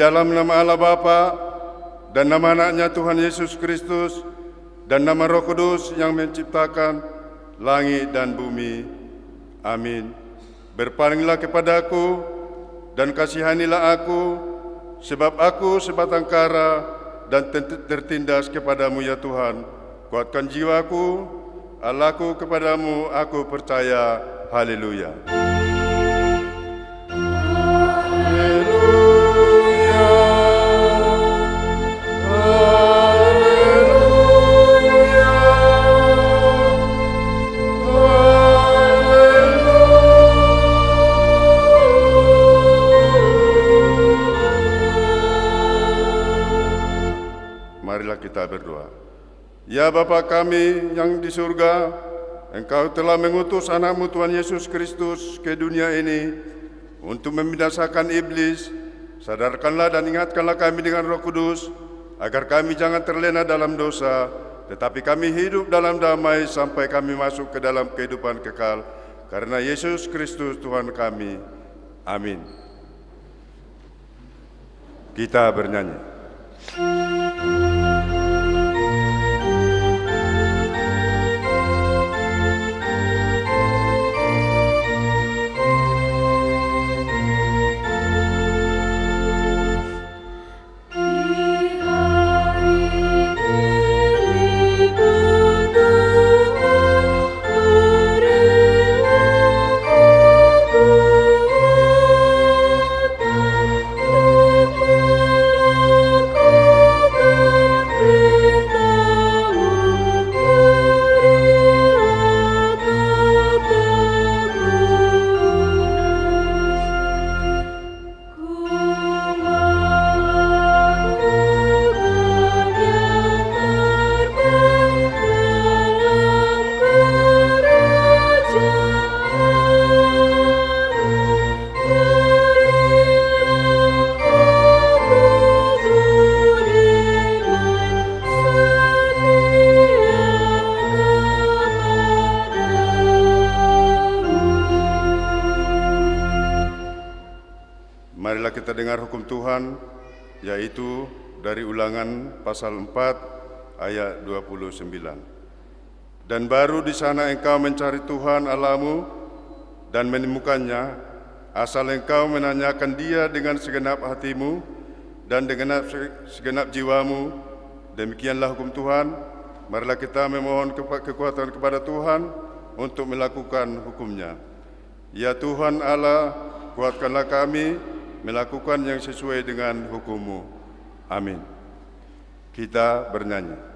dalam nama Allah Bapa dan nama anaknya Tuhan Yesus Kristus dan nama Roh Kudus yang menciptakan langit dan bumi. Amin. Berpalinglah kepadaku dan kasihanilah aku, sebab aku sebatang kara dan tertindas kepadamu ya Tuhan. Kuatkan jiwaku, Allahku, kepadamu aku percaya. Haleluya. Marilah kita berdoa. Ya Bapa kami yang di surga, Engkau telah mengutus anakmu Tuhan Yesus Kristus ke dunia ini untuk membinasakan iblis. Sadarkanlah dan ingatkanlah kami dengan Roh Kudus, agar kami jangan terlena dalam dosa, tetapi kami hidup dalam damai sampai kami masuk ke dalam kehidupan kekal. Karena Yesus Kristus Tuhan kami. Amin. Kita bernyanyi. Marilah kita dengar hukum Tuhan, yaitu dari Ulangan pasal 4 ayat 29. Dan baru di sana engkau mencari Tuhan Allahmu dan menemukannya, asal engkau menanyakan Dia dengan segenap hatimu dan dengan segenap jiwamu. Demikianlah hukum Tuhan. Marilah kita memohon kekuatan kepada Tuhan untuk melakukan hukum-Nya. Ya Tuhan Allah, kuatkanlah kami melakukan yang sesuai dengan hukum-Mu. Amin. Kita bernyanyi.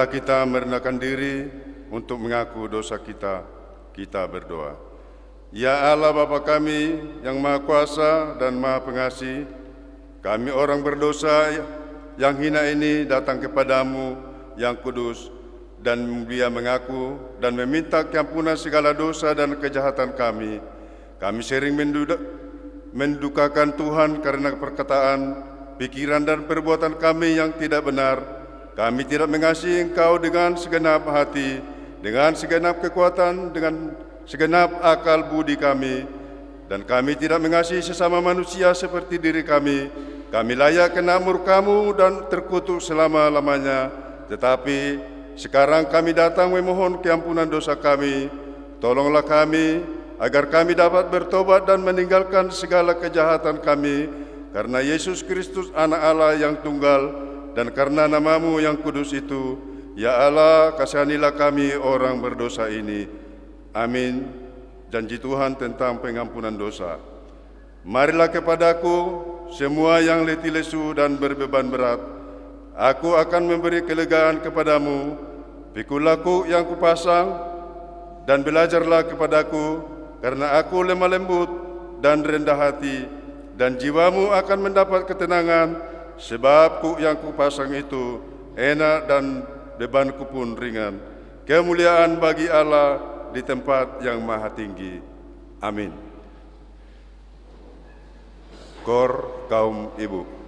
Marilah kita merendahkan diri untuk mengaku dosa kita. Kita berdoa. Ya Allah Bapa kami yang Maha Kuasa dan Maha Pengasih, kami orang berdosa yang hina ini datang kepadamu yang kudus dan mulia, mengaku dan meminta keampunan segala dosa dan kejahatan kami. Kami sering mendukakan Tuhan karena perkataan, pikiran dan perbuatan kami yang tidak benar. Kami tidak mengasihi Engkau dengan segenap hati, dengan segenap kekuatan, dengan segenap akal budi kami, dan kami tidak mengasihi sesama manusia seperti diri kami. Kami layak kena murka-Mu dan terkutuk selama-lamanya. Tetapi sekarang kami datang memohon keampunan dosa kami. Tolonglah kami agar kami dapat bertobat dan meninggalkan segala kejahatan kami, karena Yesus Kristus Anak Allah yang tunggal, dan karena nama-Mu yang kudus itu. Ya Allah, kasihanilah kami orang berdosa ini. Amin. Janji Tuhan tentang pengampunan dosa. Marilah kepadaku semua yang letih lesu dan berbeban berat. Aku akan memberi kelegaan kepadamu. Pikulah kuk yang kupasang dan belajarlah kepadaku, karena aku lemah lembut dan rendah hati, dan jiwamu akan mendapat ketenangan, sebab kuk yang kupasang itu enak dan bebanku pun ringan. Kemuliaan bagi Allah di tempat yang maha tinggi. Amin. Kor kaum ibu.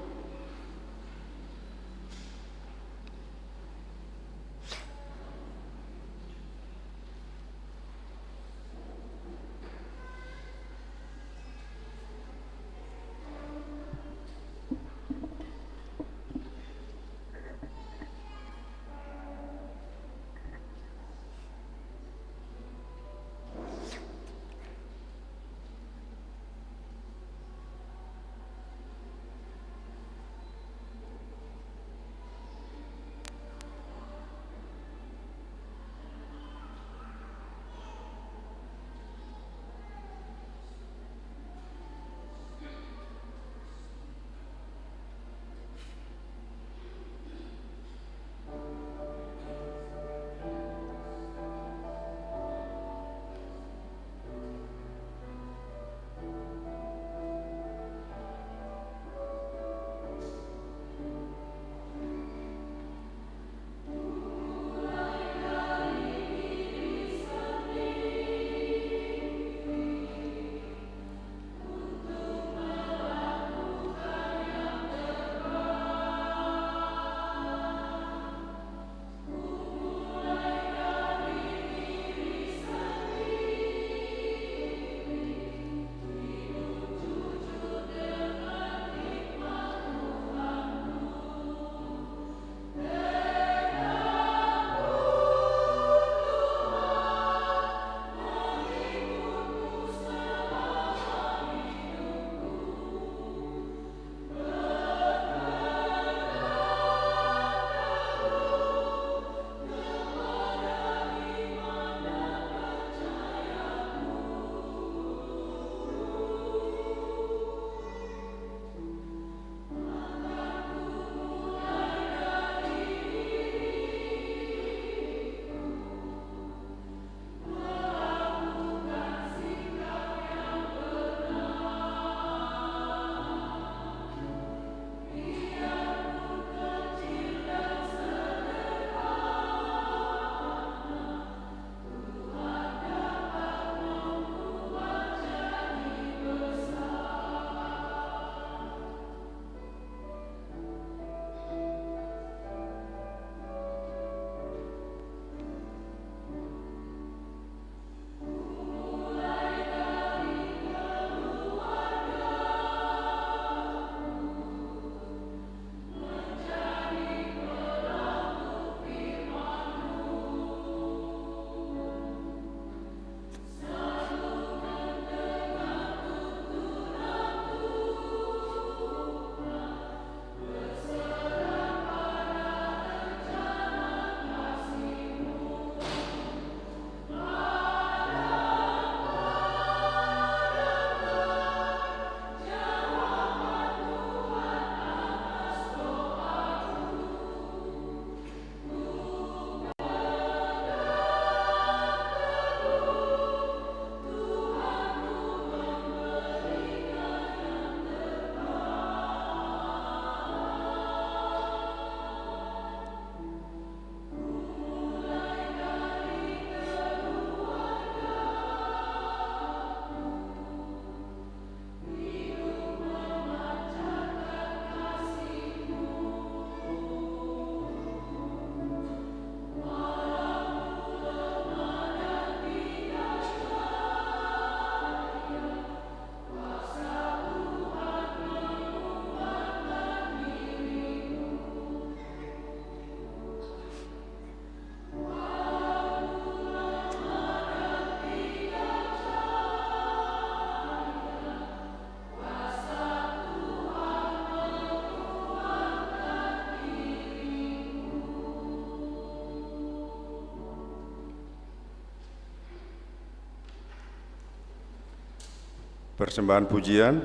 Persembahan pujian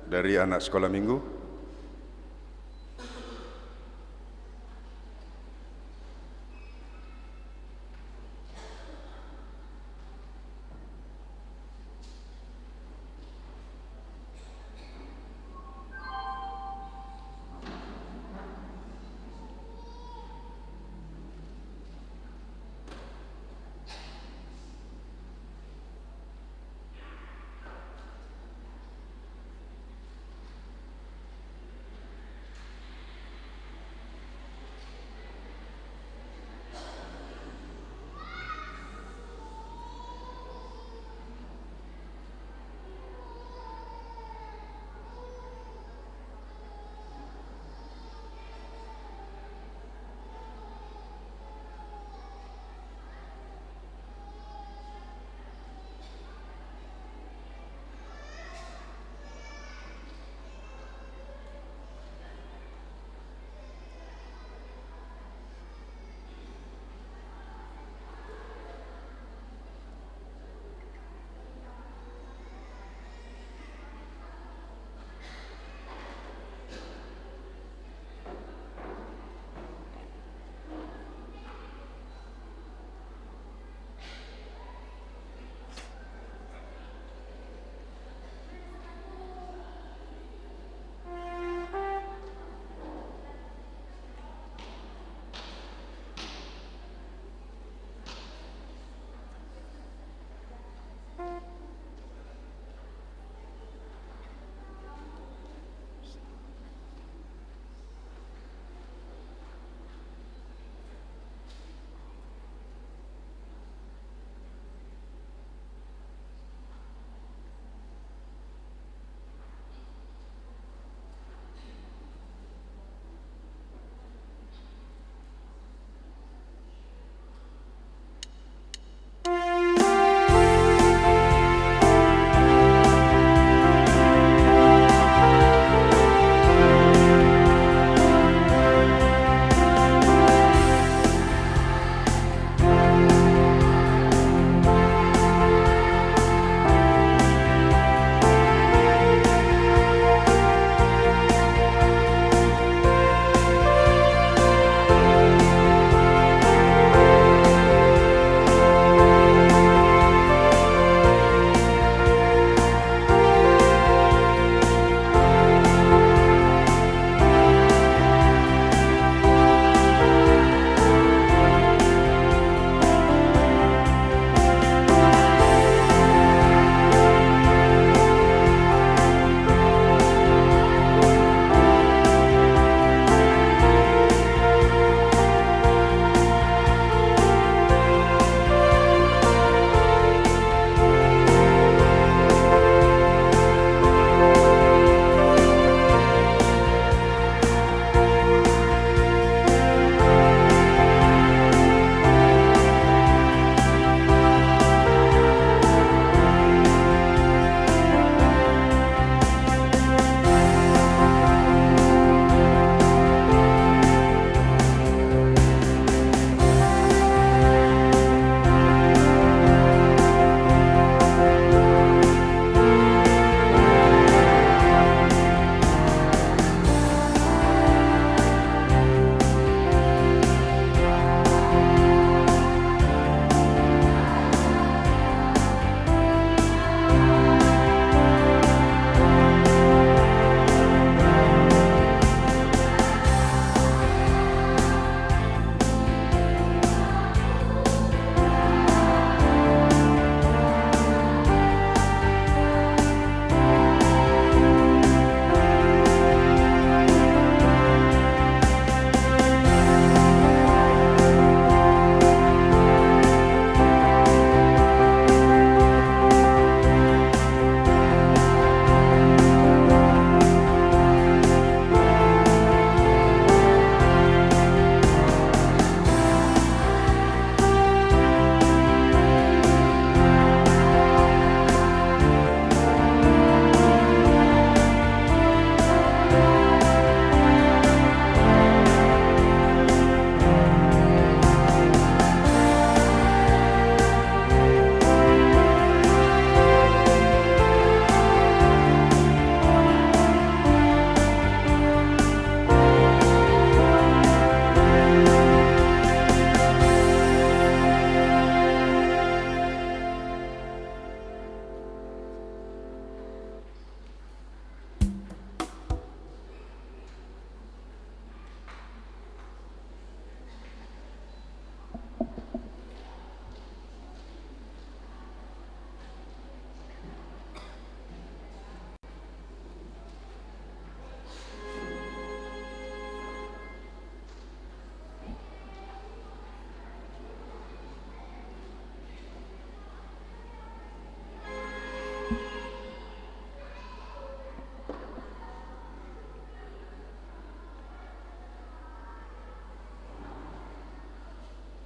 dari anak sekolah minggu.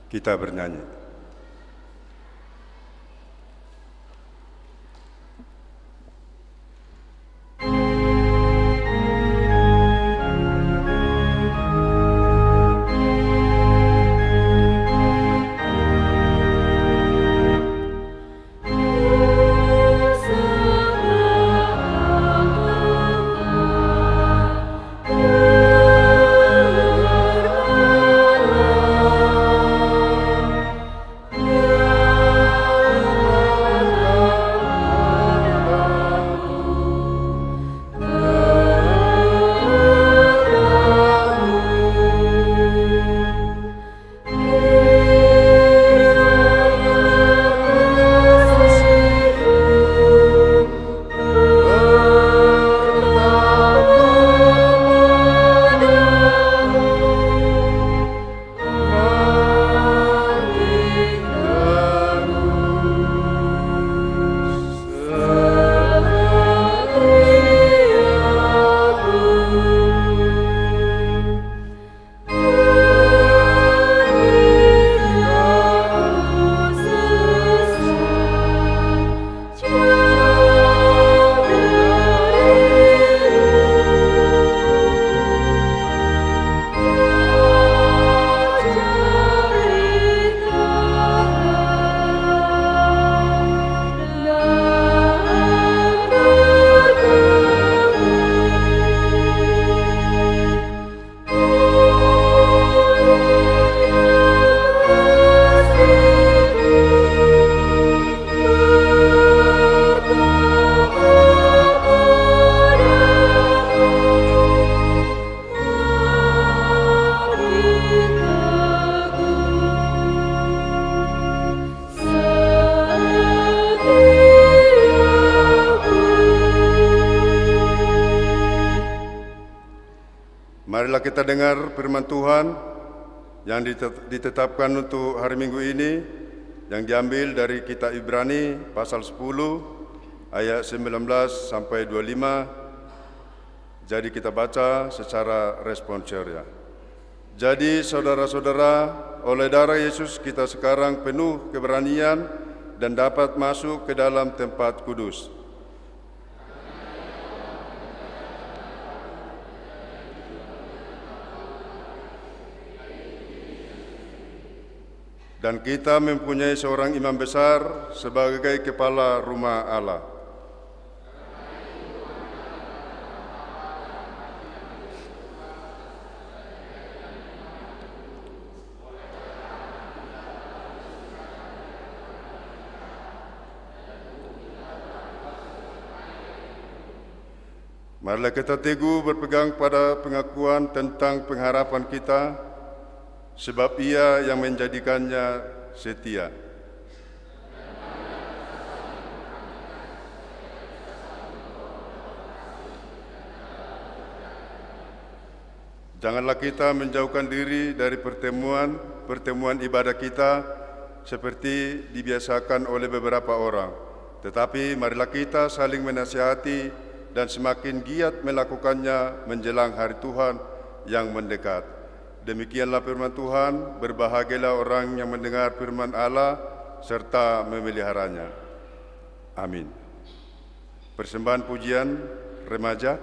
Kita bernyanyi. Marilah kita dengar firman Tuhan yang ditetapkan untuk hari Minggu ini, yang diambil dari kitab Ibrani pasal 10 ayat 19 sampai 25. Jadi kita baca secara responsoria. Jadi saudara-saudara, oleh darah Yesus kita sekarang penuh keberanian dan dapat masuk ke dalam tempat kudus. Dan kita mempunyai seorang imam besar sebagai kepala rumah Allah. Marilah kita teguh berpegang pada pengakuan tentang pengharapan kita, sebab Ia yang menjadikannya setia. Janganlah kita menjauhkan diri dari pertemuan ibadah kita seperti dibiasakan oleh beberapa orang, tetapi marilah kita saling menasihati dan semakin giat melakukannya menjelang hari Tuhan yang mendekat. Demikianlah firman Tuhan, berbahagialah orang yang mendengar firman Allah serta memeliharanya. Amin. Persembahan pujian remaja.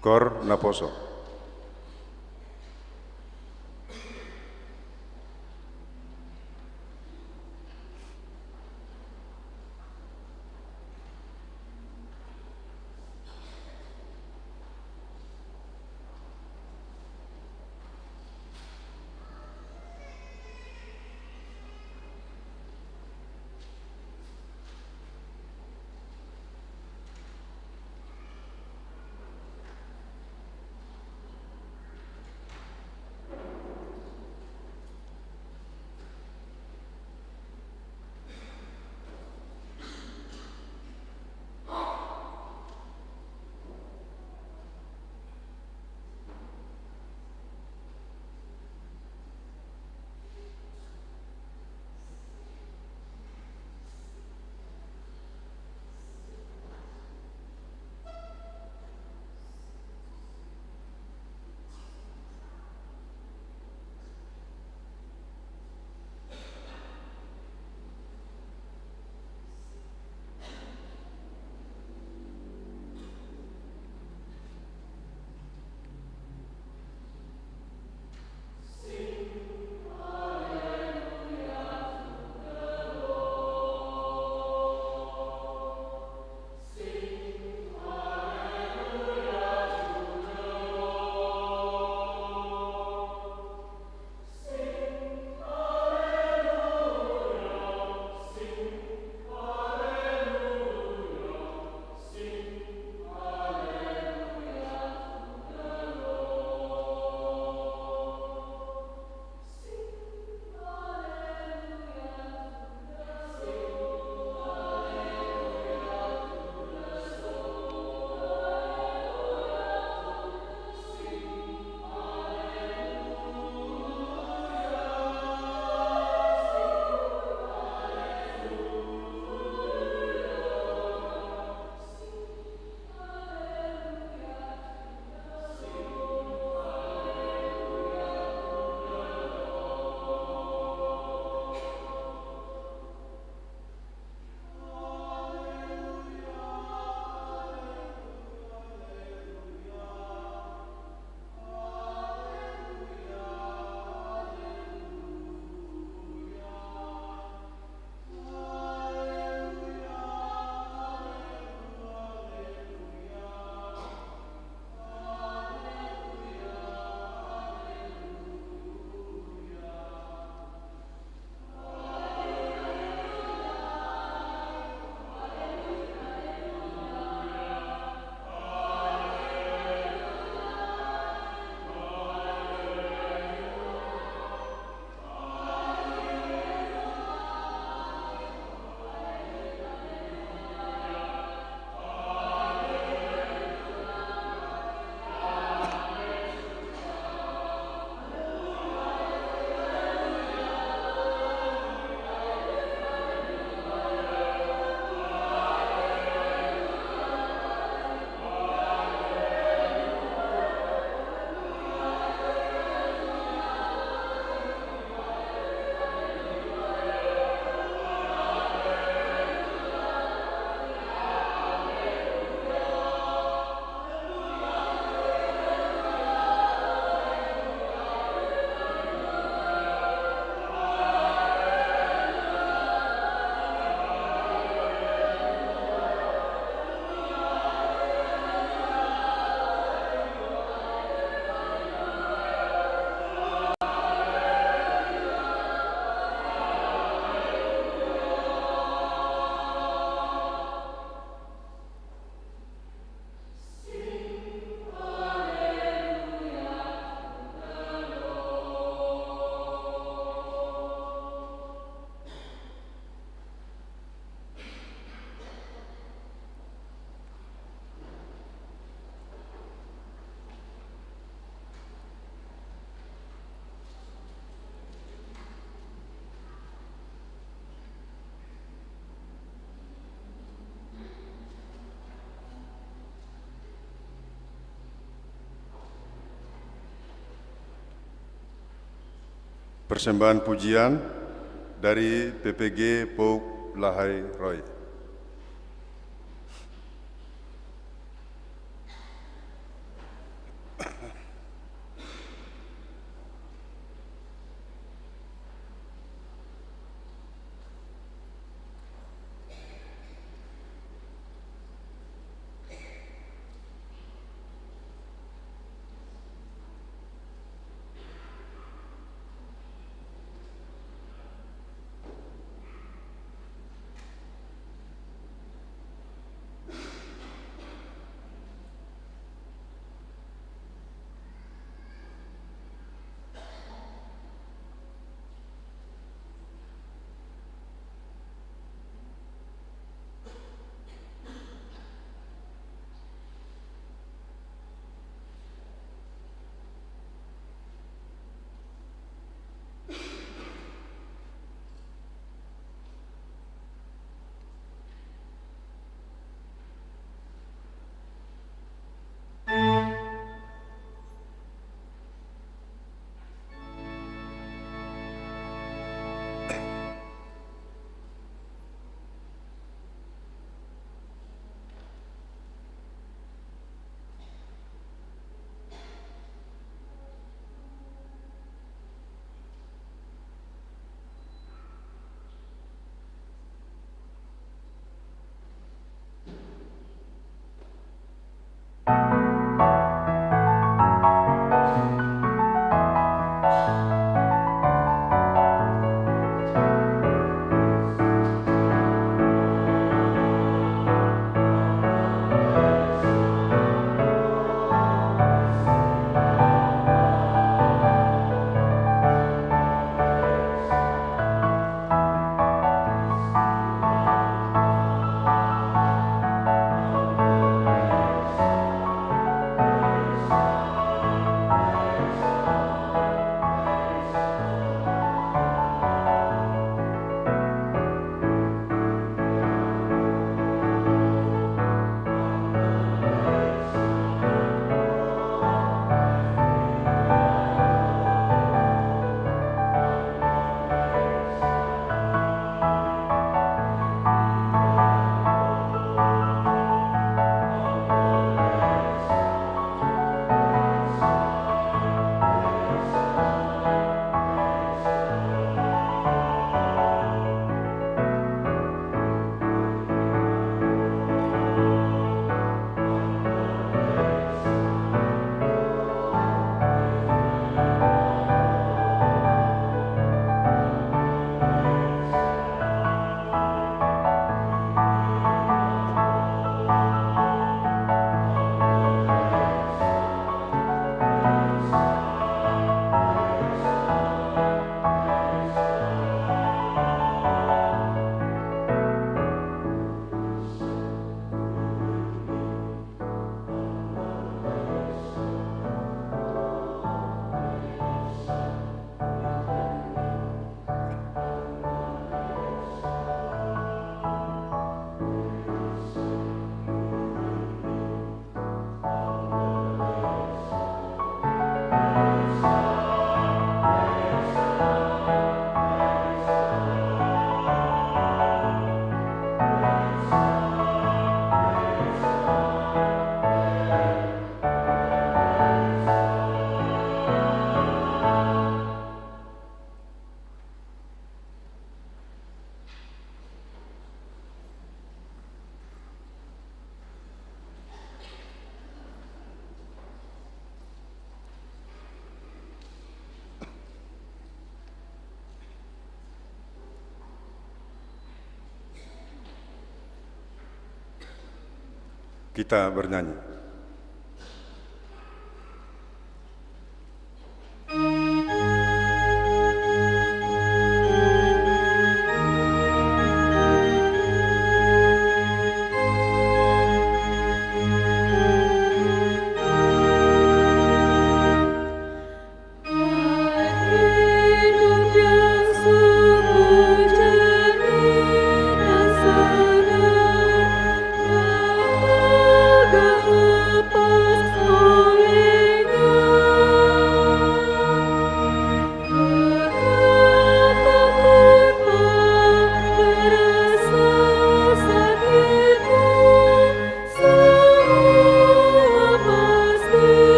Kor Naposo. Persembahan pujian dari PPG Pouk Lahai Roy. Kita bernyanyi.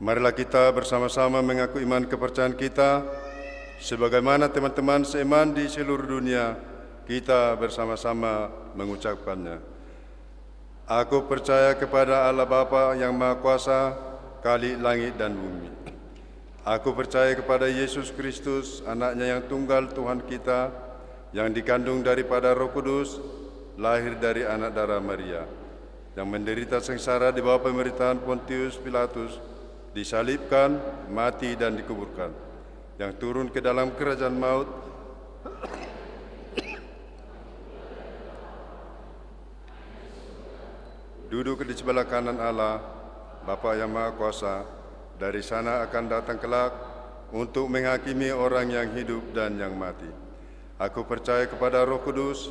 Marilah kita bersama-sama mengaku iman kepercayaan kita, sebagaimana teman-teman seiman di seluruh dunia, kita bersama-sama mengucapkannya. Aku percaya kepada Allah Bapa yang Maha Kuasa, Khalik langit dan bumi. Aku percaya kepada Yesus Kristus, anaknya yang tunggal Tuhan kita, yang dikandung daripada Roh Kudus, lahir dari anak darah Maria, yang menderita sengsara di bawah pemerintahan Pontius Pilatus, disalibkan, mati dan dikuburkan, yang turun ke dalam kerajaan maut, duduk di sebelah kanan Allah, Bapa yang Maha Kuasa, dari sana akan datang kelak untuk menghakimi orang yang hidup dan yang mati. Aku percaya kepada Roh Kudus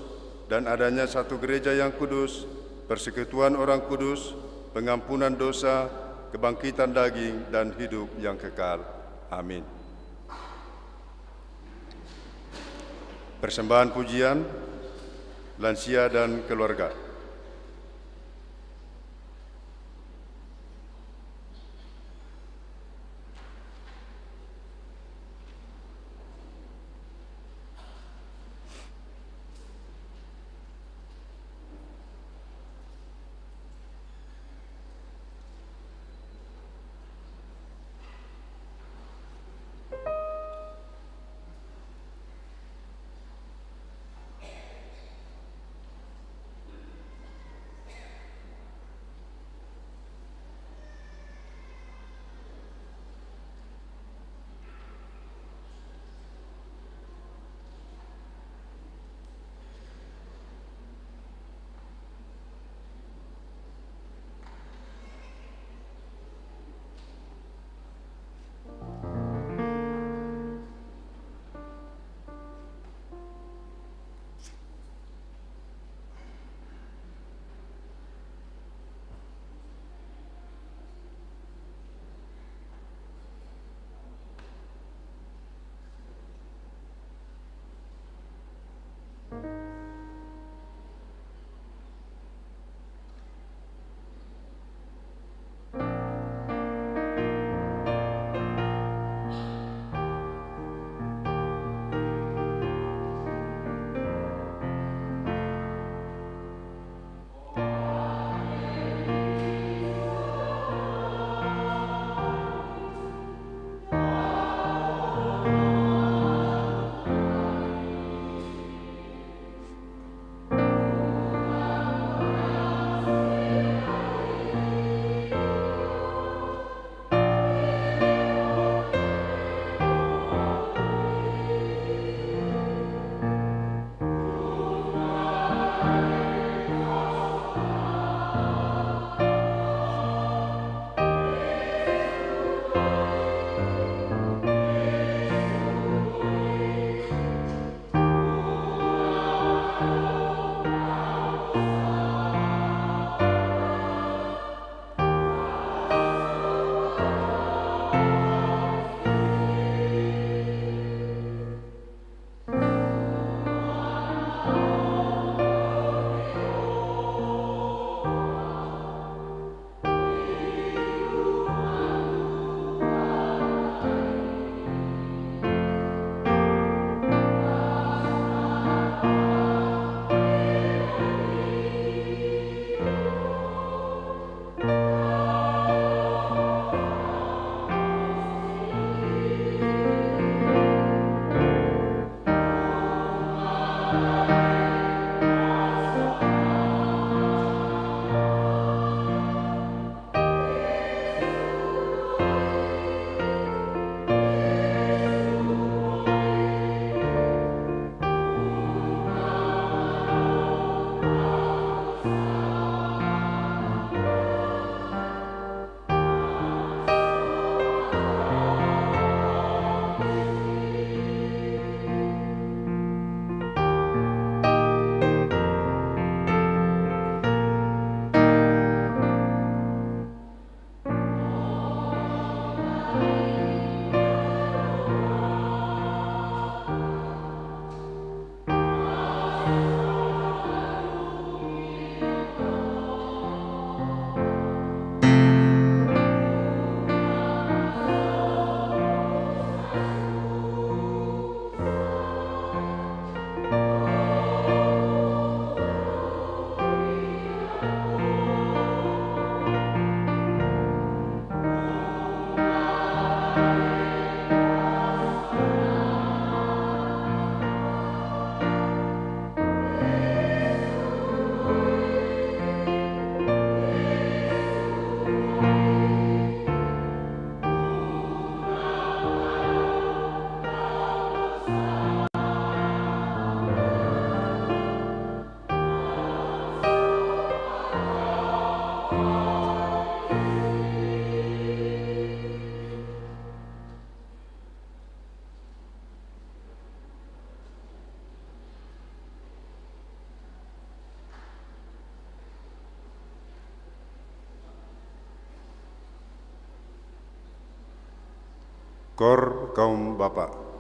dan adanya satu gereja yang kudus, persekutuan orang kudus, pengampunan dosa, kebangkitan daging, dan hidup yang kekal. Amin. Persembahan pujian, lansia dan keluarga. Kor kaum Bapak.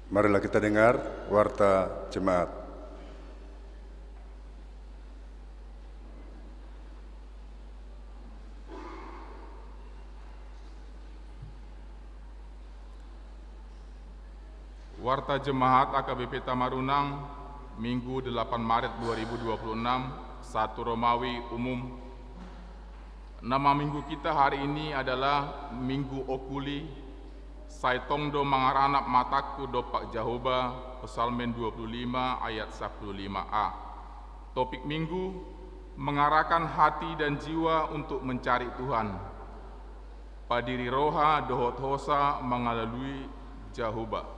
Marilah kita dengar warta jemaat. Warta Jemaat AKBP Tamarunang, Minggu 8 Maret 2026, 1 Romawi Umum. Nama minggu kita hari ini adalah Minggu Okuli, Saitongdo Mangaranap Mataku Dopak Jahoba, Psalmen 25 ayat 15a. Topik minggu, mengarahkan hati dan jiwa untuk mencari Tuhan. Padiri roha dohot hosa mengalalui Jahoba.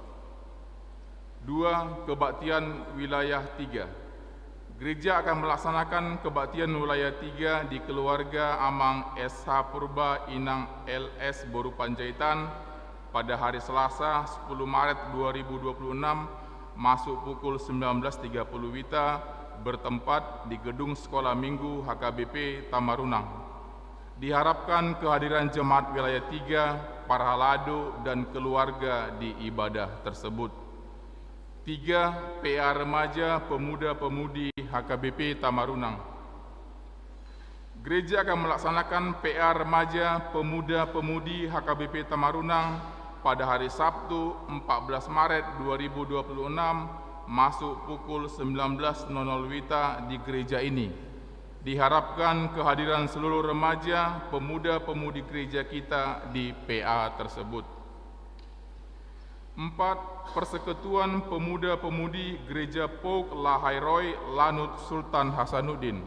2. Kebaktian wilayah 3. Gereja akan melaksanakan kebaktian wilayah 3 di keluarga Amang SH Purba Inang LS Boru Panjaitan pada hari Selasa 10 Maret 2026 masuk pukul 19.30 WITA bertempat di Gedung Sekolah Minggu HKBP Tamarunang. Diharapkan kehadiran jemaat wilayah 3, para halado dan keluarga di ibadah tersebut. 3. PA Remaja Pemuda-Pemudi HKBP Tamarunang. Gereja akan melaksanakan PA Remaja Pemuda-Pemudi HKBP Tamarunang pada hari Sabtu 14 Maret 2026 masuk pukul 19.00 WITA di gereja ini. Diharapkan kehadiran seluruh remaja pemuda-pemudi gereja kita di PA tersebut. 4. Persekutuan Pemuda-Pemudi Gereja Pouk Lahairoi Lanut Sultan Hasanuddin.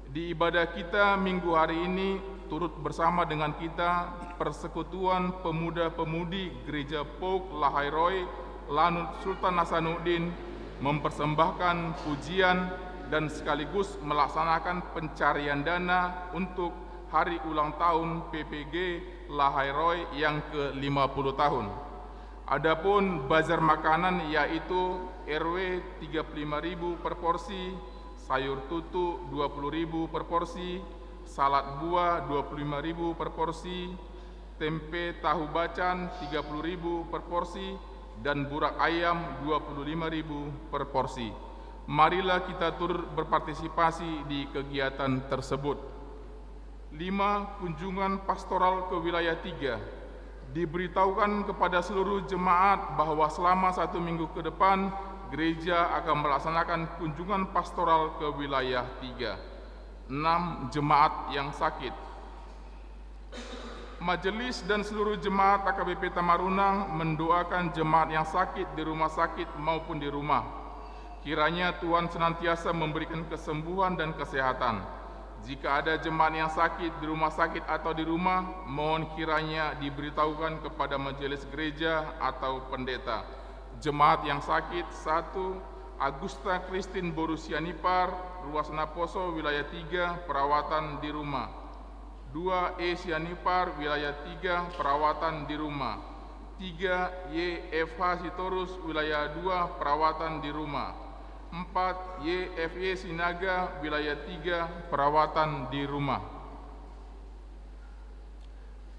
Di ibadah kita minggu hari ini turut bersama dengan kita Persekutuan Pemuda-Pemudi Gereja Pouk Lahairoi Lanut Sultan Hasanuddin mempersembahkan pujian dan sekaligus melaksanakan pencarian dana untuk hari ulang tahun PPG Lahairoi yang ke-50 tahun. Adapun bazar makanan yaitu RW 35.000 per porsi, sayur tutu 20.000 per porsi, salad buah 25.000 per porsi, tempe tahu bacan 30.000 per porsi, dan burak ayam 25.000 per porsi. Marilah kita turut berpartisipasi di kegiatan tersebut. 5. Kunjungan pastoral ke wilayah 3. Diberitahukan kepada seluruh jemaat bahwa selama 1 minggu ke depan gereja akan melaksanakan kunjungan pastoral ke wilayah 3. 6. Jemaat yang sakit. Majelis dan seluruh jemaat AKBP Tamarunang mendoakan jemaat yang sakit di rumah sakit maupun di rumah. Kiranya Tuhan senantiasa memberikan kesembuhan dan kesehatan. Jika ada jemaat yang sakit di rumah sakit atau di rumah, mohon kiranya diberitahukan kepada majelis gereja atau pendeta. Jemaat yang sakit: 1. Agusta Christine Borusianipar, Ruas Naposo, wilayah 3, perawatan di rumah. 2. E. Sianipar, wilayah 3, perawatan di rumah. 3. YFH Sitorus, wilayah 2, perawatan di rumah. 4. YFY Sinaga, wilayah 3, perawatan di rumah.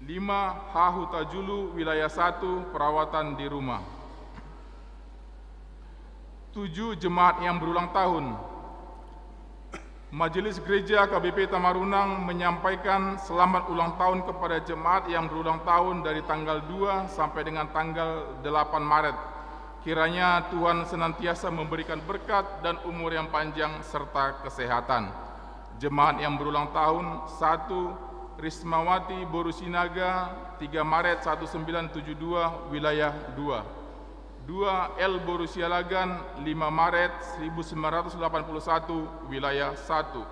5. H. Hutajulu, wilayah 1, perawatan di rumah. 7. Jemaat yang berulang tahun. Majelis Gereja KBP Tamarunang menyampaikan selamat ulang tahun kepada jemaat yang berulang tahun dari tanggal 2 sampai dengan tanggal 8 Maret. Kiranya Tuhan senantiasa memberikan berkat dan umur yang panjang serta kesehatan. Jemaat yang berulang tahun: 1. Rismawati Borusinaga, 3 Maret 1972, wilayah 2. 2. L. Borusialagan, 5 Maret 1981, wilayah 1.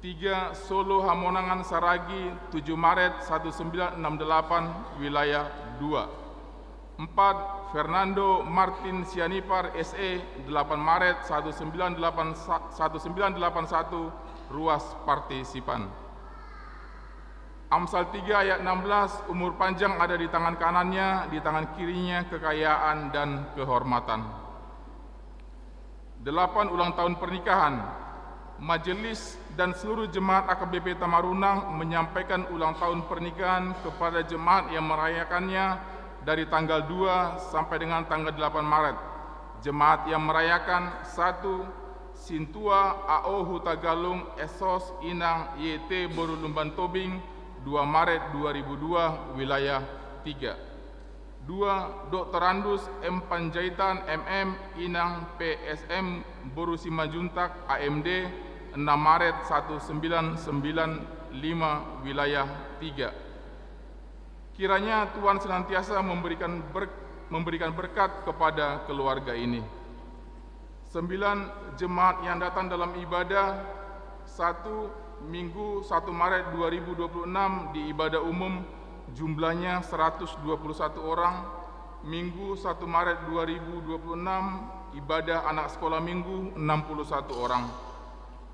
3. Solo Hamonangan Saragi, 7 Maret 1968, wilayah 2. 4. Fernando Martin Sianipar SE, 8 Maret 1981, Ruas Partisipan. Amsal 3 ayat 16, umur panjang ada di tangan kanannya, di tangan kirinya kekayaan dan kehormatan. 8. Ulang tahun pernikahan. Majelis dan seluruh jemaat AKBP Tamarunang menyampaikan ulang tahun pernikahan kepada jemaat yang merayakannya dari tanggal 2 sampai dengan tanggal 8 Maret. Jemaat yang merayakan: 1. Sintua AO Hutagalung Esos Inang YT Boru Lumban Tobing, 2 Maret 2002, wilayah 3. 2. 2. Dr. Andus M. Panjaitan MM Inang PSM Boru Simajuntak AMD 6 Maret 1995 Wilayah 3. Kiranya Tuhan senantiasa memberikan berkat kepada keluarga ini. 9. Jemaat yang datang dalam ibadah 1. Minggu 1 Maret 2026 di ibadah umum jumlahnya 121 orang. Minggu 1 Maret 2026 ibadah anak sekolah minggu 61 orang.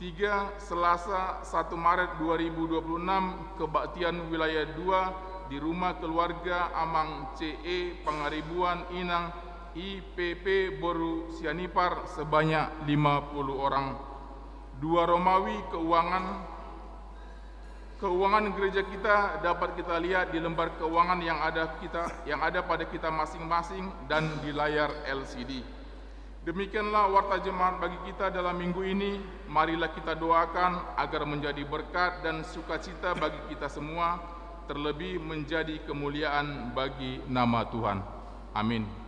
3. Selasa 1 Maret 2026 kebaktian wilayah 2 di rumah keluarga Amang CE Pangaribuan Inang IPP Boru Sianipar sebanyak 50 orang. 2. Romawi Keuangan gereja kita dapat kita lihat di lembar keuangan yang ada pada kita masing-masing dan di layar LCD. Demikianlah warta jemaat bagi kita dalam minggu ini. Marilah kita doakan agar menjadi berkat dan sukacita bagi kita semua, terlebih menjadi kemuliaan bagi nama Tuhan. Amin.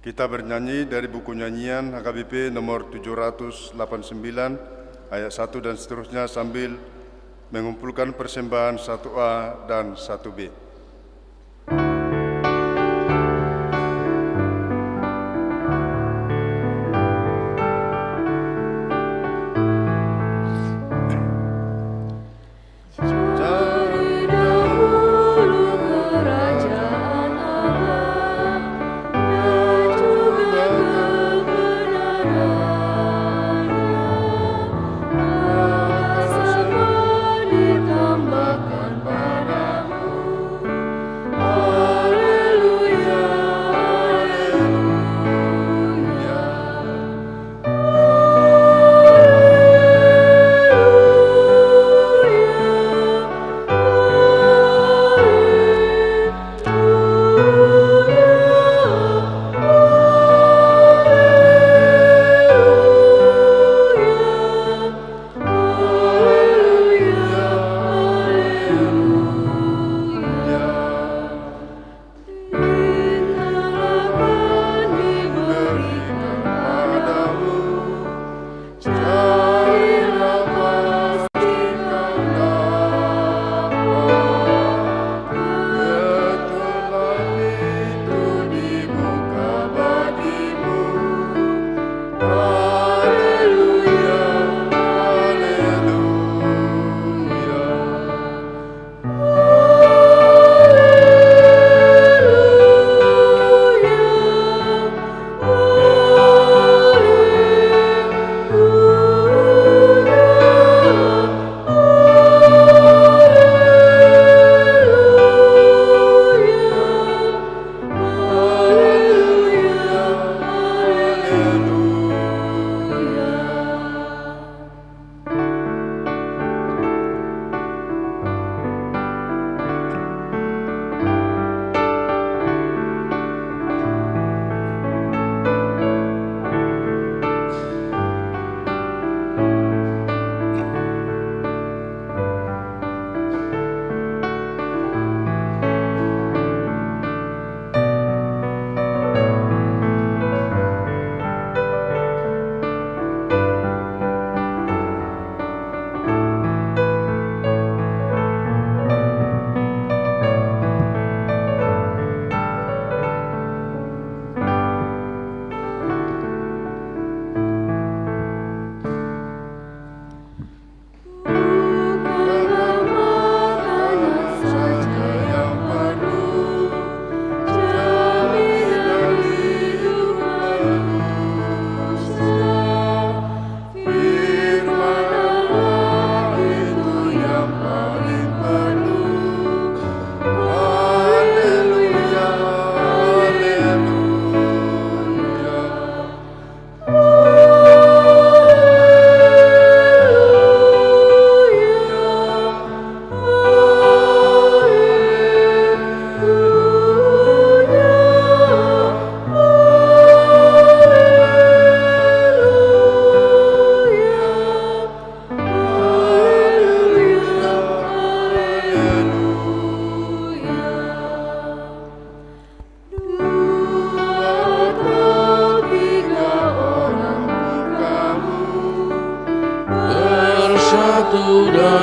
Kita bernyanyi dari buku nyanyian HKBP nomor 789 ayat 1 dan seterusnya sambil mengumpulkan persembahan 1A dan 1B. Ditambahkan padamu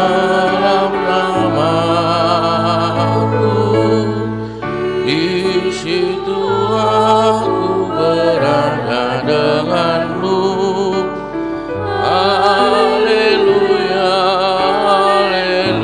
dalam namamu, di situ aku berada denganmu. Haleluya, haleluya,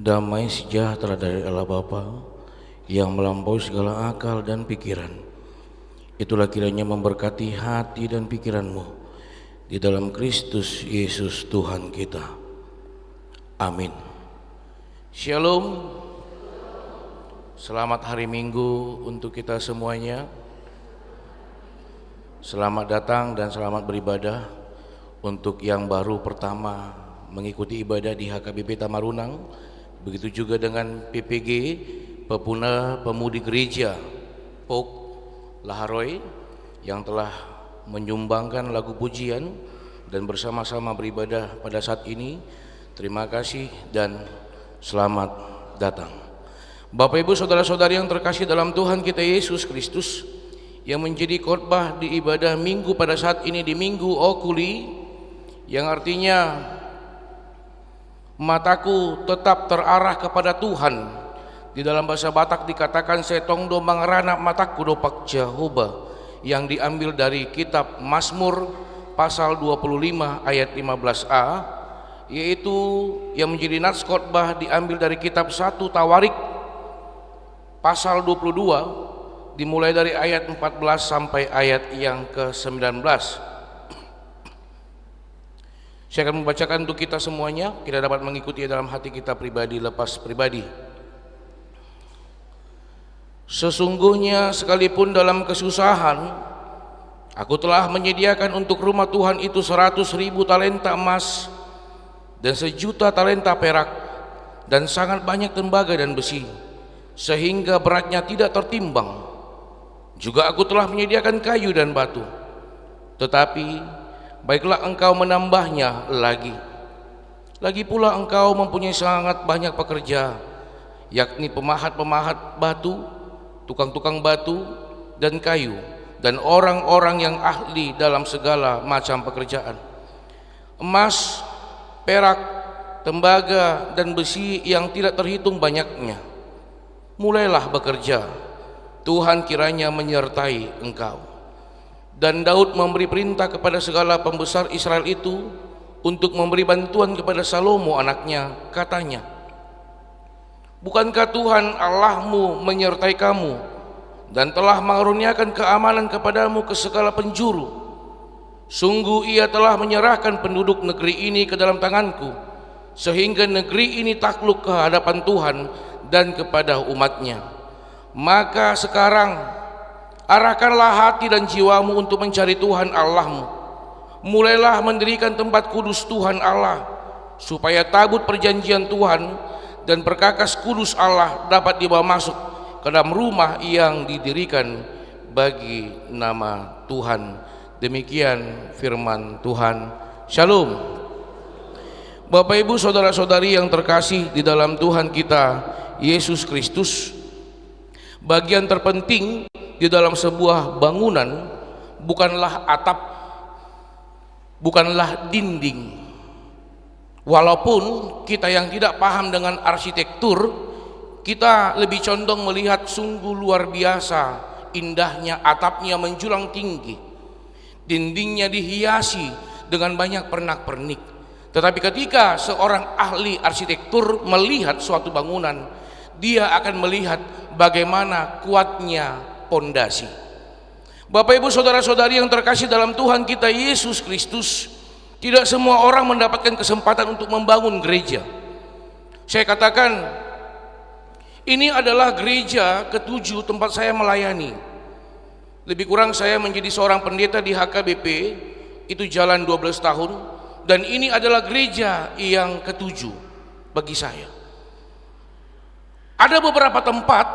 damai sejahtera dari Allah Bapa yang melampaui segala akal dan pikiran, itulah kiranya memberkati hati dan pikiranmu di dalam Kristus Yesus Tuhan kita. Amin. Shalom. Selamat hari Minggu untuk kita semuanya. Selamat datang dan selamat beribadah untuk yang baru pertama mengikuti ibadah di HKBP Tamarunang. Begitu juga dengan PPG, Pepuna Pemudi Gereja Pok Laharoy yang telah menyumbangkan lagu pujian dan bersama-sama beribadah pada saat ini. Terima kasih dan selamat datang. Bapak Ibu Saudara-saudari yang terkasih dalam Tuhan kita Yesus Kristus, yang menjadi khotbah di ibadah Minggu pada saat ini di Minggu Okuli, yang artinya mataku tetap terarah kepada Tuhan. Di dalam bahasa Batak dikatakan setong domang rana mataku dopak Jehovah, yang diambil dari kitab Mazmur pasal 25 ayat 15a, yaitu yang menjadi nats khotbah diambil dari kitab 1 Tawarik pasal 22 dimulai dari ayat 14 sampai ayat yang ke-19. Saya akan membacakan untuk kita semuanya, kita dapat mengikuti dalam hati kita pribadi lepas pribadi. Sesungguhnya sekalipun dalam kesusahan, aku telah menyediakan untuk rumah Tuhan itu 100.000 talenta emas dan 1.000.000 talenta perak dan sangat banyak tembaga dan besi, sehingga beratnya tidak tertimbang. Juga aku telah menyediakan kayu dan batu, tetapi baiklah engkau menambahnya lagi. Lagi pula engkau mempunyai sangat banyak pekerja, yakni pemahat-pemahat batu, tukang-tukang batu dan kayu, dan orang-orang yang ahli dalam segala macam pekerjaan. Emas, perak, tembaga dan besi yang tidak terhitung banyaknya. Mulailah bekerja, Tuhan kiranya menyertai engkau. Dan Daud memberi perintah kepada segala pembesar Israel itu untuk memberi bantuan kepada Salomo anaknya. Katanya, bukankah Tuhan Allahmu menyertai kamu dan telah mengaruniakan keamanan kepadamu ke segala penjuru? Sungguh ia telah menyerahkan penduduk negeri ini ke dalam tanganku, sehingga negeri ini takluk ke hadapan Tuhan dan kepada umatnya. Maka sekarang arahkanlah hati dan jiwamu untuk mencari Tuhan Allahmu. Mulailah mendirikan tempat kudus Tuhan Allah, supaya tabut perjanjian Tuhan dan perkakas kudus Allah dapat dibawa masuk ke dalam rumah yang didirikan bagi nama Tuhan. Demikian firman Tuhan. Shalom. Bapak Ibu Saudara-saudari yang terkasih di dalam Tuhan kita Yesus Kristus, bagian terpenting di dalam sebuah bangunan bukanlah atap, bukanlah dinding. Walaupun kita yang tidak paham dengan arsitektur, kita lebih condong melihat sungguh luar biasa indahnya atapnya menjulang tinggi, dindingnya dihiasi dengan banyak pernak-pernik. Tetapi ketika seorang ahli arsitektur melihat suatu bangunan, dia akan melihat bagaimana kuatnya pondasi. Bapak Ibu Saudara-saudari yang terkasih dalam Tuhan kita Yesus Kristus, tidak semua orang mendapatkan kesempatan untuk membangun gereja. Saya katakan, ini adalah gereja ke-7 tempat saya melayani. Lebih kurang saya menjadi seorang pendeta di HKBP itu jalan 12 tahun, Dan ini adalah gereja yang ketujuh bagi saya. Ada beberapa tempat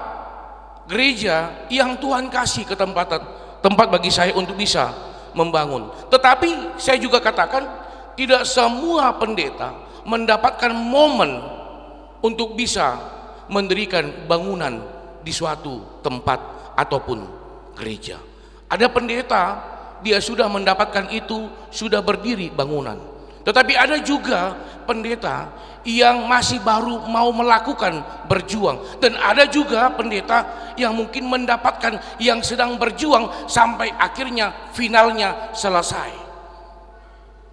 gereja yang Tuhan kasih tempat bagi saya untuk bisa membangun. Tetapi saya juga katakan, tidak semua pendeta mendapatkan momen untuk bisa mendirikan bangunan di suatu tempat ataupun gereja. Ada pendeta, dia sudah mendapatkan itu, sudah berdiri bangunan. Tetapi ada juga pendeta yang masih baru mau melakukan berjuang, dan ada juga pendeta yang mungkin mendapatkan yang sedang berjuang sampai akhirnya finalnya selesai.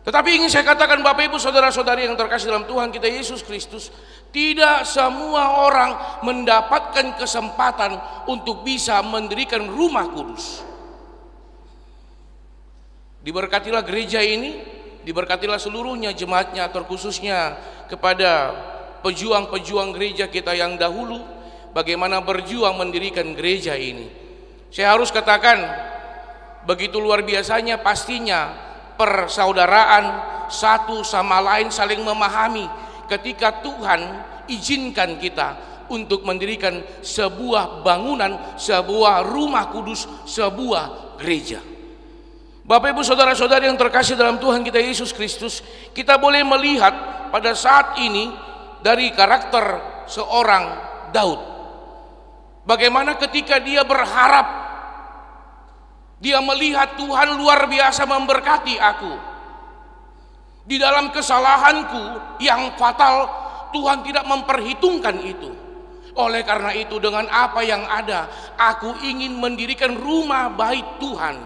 Tetapi ingin saya katakan Bapak Ibu saudara-saudari yang terkasih dalam Tuhan kita Yesus Kristus, tidak semua orang mendapatkan kesempatan untuk bisa mendirikan rumah kudus. Diberkatilah gereja ini, diberkatilah seluruhnya jemaatnya, terkhususnya kepada pejuang-pejuang gereja kita yang dahulu, bagaimana berjuang mendirikan gereja ini. Saya harus katakan, begitu luar biasanya pastinya persaudaraan satu sama lain saling memahami ketika Tuhan izinkan kita untuk mendirikan sebuah bangunan, sebuah rumah kudus, sebuah gereja. Bapak Ibu saudara-saudari yang terkasih dalam Tuhan kita Yesus Kristus, kita boleh melihat pada saat ini dari karakter seorang Daud, bagaimana ketika dia berharap, dia melihat Tuhan luar biasa memberkati aku. Di dalam kesalahanku yang fatal, Tuhan tidak memperhitungkan itu. Oleh karena itu, dengan apa yang ada, aku ingin mendirikan rumah bait Tuhan,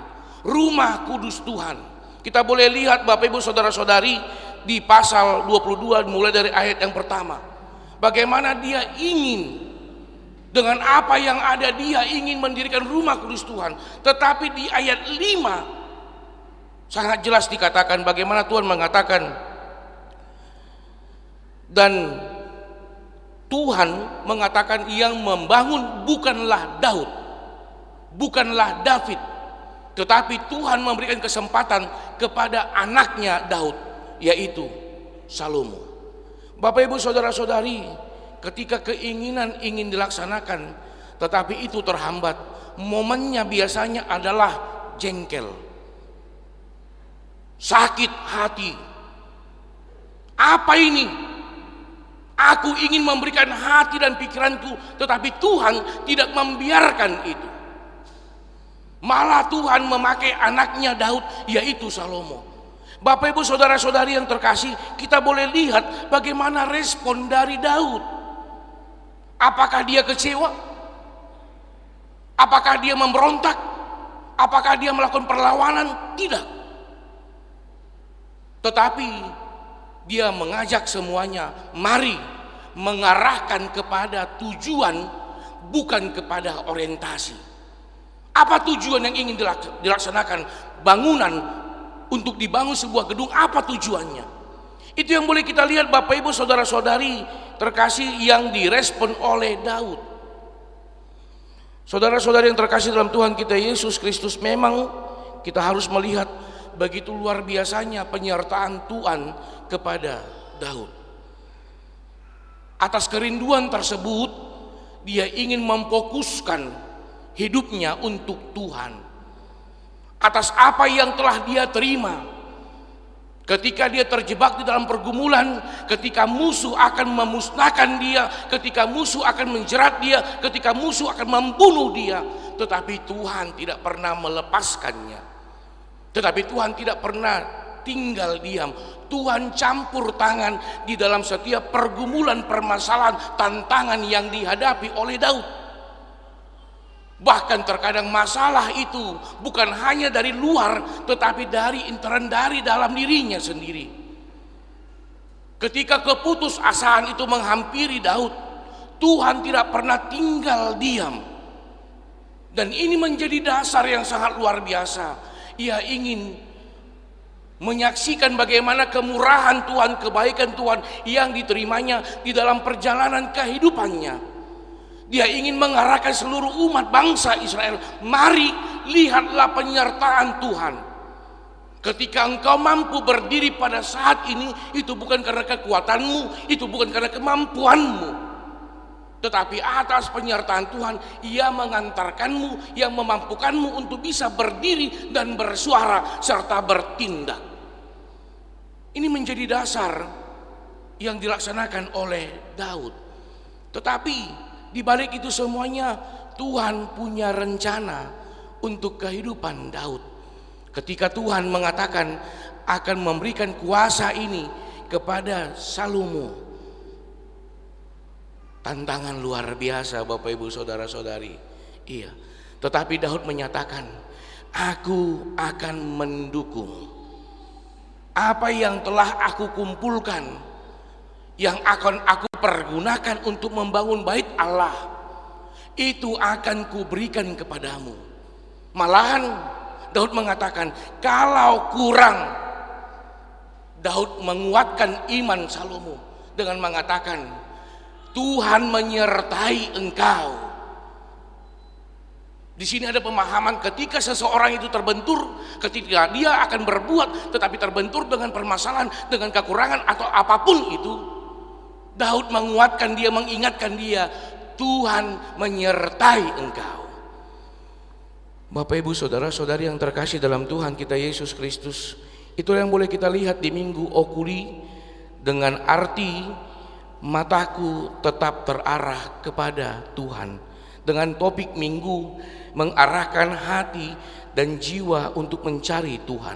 rumah kudus Tuhan. Kita boleh lihat Bapak Ibu saudara-saudari di pasal 22 mulai dari ayat yang pertama, bagaimana dia ingin, dengan apa yang ada dia ingin mendirikan rumah kudus Tuhan. Tetapi di ayat 5 sangat jelas dikatakan bagaimana Tuhan mengatakan, dan Tuhan mengatakan yang membangun bukanlah Daud, bukanlah David, tetapi Tuhan memberikan kesempatan kepada anaknya Daud, yaitu Salomo. Bapak Ibu saudara-saudari, ketika keinginan ingin dilaksanakan tetapi itu terhambat, momennya biasanya adalah jengkel, sakit hati. Apa ini? Aku ingin memberikan hati dan pikiranku, tetapi Tuhan tidak membiarkan itu. Malah Tuhan memakai anaknya Daud, yaitu Salomo. Bapak Ibu saudara-saudari yang terkasih, kita boleh lihat bagaimana respon dari Daud. Apakah dia kecewa? Apakah dia memberontak? Apakah dia melakukan perlawanan? Tidak. Tetapi dia mengajak semuanya, mari mengarahkan kepada tujuan, bukan kepada orientasi. Apa tujuan yang ingin dilaksanakan? Bangunan untuk dibangun sebuah gedung, apa tujuannya? Itu yang boleh kita lihat Bapak Ibu saudara-saudari terkasih yang direspon oleh Daud. Saudara-saudari yang terkasih dalam Tuhan kita Yesus Kristus, memang kita harus melihat begitu luar biasanya penyertaan Tuhan kepada Daud. Atas kerinduan tersebut, dia ingin memfokuskan hidupnya untuk Tuhan. Atas apa yang telah dia terima, ketika dia terjebak di dalam pergumulan, ketika musuh akan memusnahkan dia, ketika musuh akan menjerat dia, ketika musuh akan membunuh dia, tetapi Tuhan tidak pernah melepaskannya. Tetapi Tuhan tidak pernah tinggal diam. Tuhan campur tangan di dalam setiap pergumulan, permasalahan, tantangan yang dihadapi oleh Daud. Bahkan terkadang masalah itu bukan hanya dari luar, tetapi dari internal, dari dalam dirinya sendiri. Ketika keputusasaan itu menghampiri Daud, Tuhan tidak pernah tinggal diam. Dan ini menjadi dasar yang sangat luar biasa. Ia ingin menyaksikan bagaimana kemurahan Tuhan, kebaikan Tuhan yang diterimanya di dalam perjalanan kehidupannya. Dia ingin mengarahkan seluruh umat bangsa Israel, mari lihatlah penyertaan Tuhan. Ketika engkau mampu berdiri pada saat ini, itu bukan karena kekuatanmu, itu bukan karena kemampuanmu, tetapi atas penyertaan Tuhan. Ia mengantarkanmu, yang memampukanmu untuk bisa berdiri dan bersuara serta bertindak. Ini menjadi dasar yang dilaksanakan oleh Daud. Tetapi di balik itu semuanya, Tuhan punya rencana untuk kehidupan Daud. Ketika Tuhan mengatakan akan memberikan kuasa ini kepada Salomo, tantangan luar biasa Bapak Ibu Saudara-saudari. Iya. Tetapi Daud menyatakan, aku akan mendukung apa yang telah aku kumpulkan, yang akan aku pergunakan untuk membangun bait Allah, itu akan kuberikan kepadamu. Malahan Daud mengatakan, kalau kurang, Daud menguatkan iman Salomo dengan mengatakan, Tuhan menyertai engkau. Di sini ada pemahaman ketika seseorang itu terbentur, ketika dia akan berbuat tetapi terbentur dengan permasalahan, dengan kekurangan atau apapun itu, Daud menguatkan dia, mengingatkan dia, Tuhan menyertai engkau. Bapak Ibu Saudara-saudari yang terkasih dalam Tuhan kita Yesus Kristus, itulah yang boleh kita lihat di Minggu Okuli, dengan arti mataku tetap terarah kepada Tuhan, dengan topik Minggu mengarahkan hati dan jiwa untuk mencari Tuhan.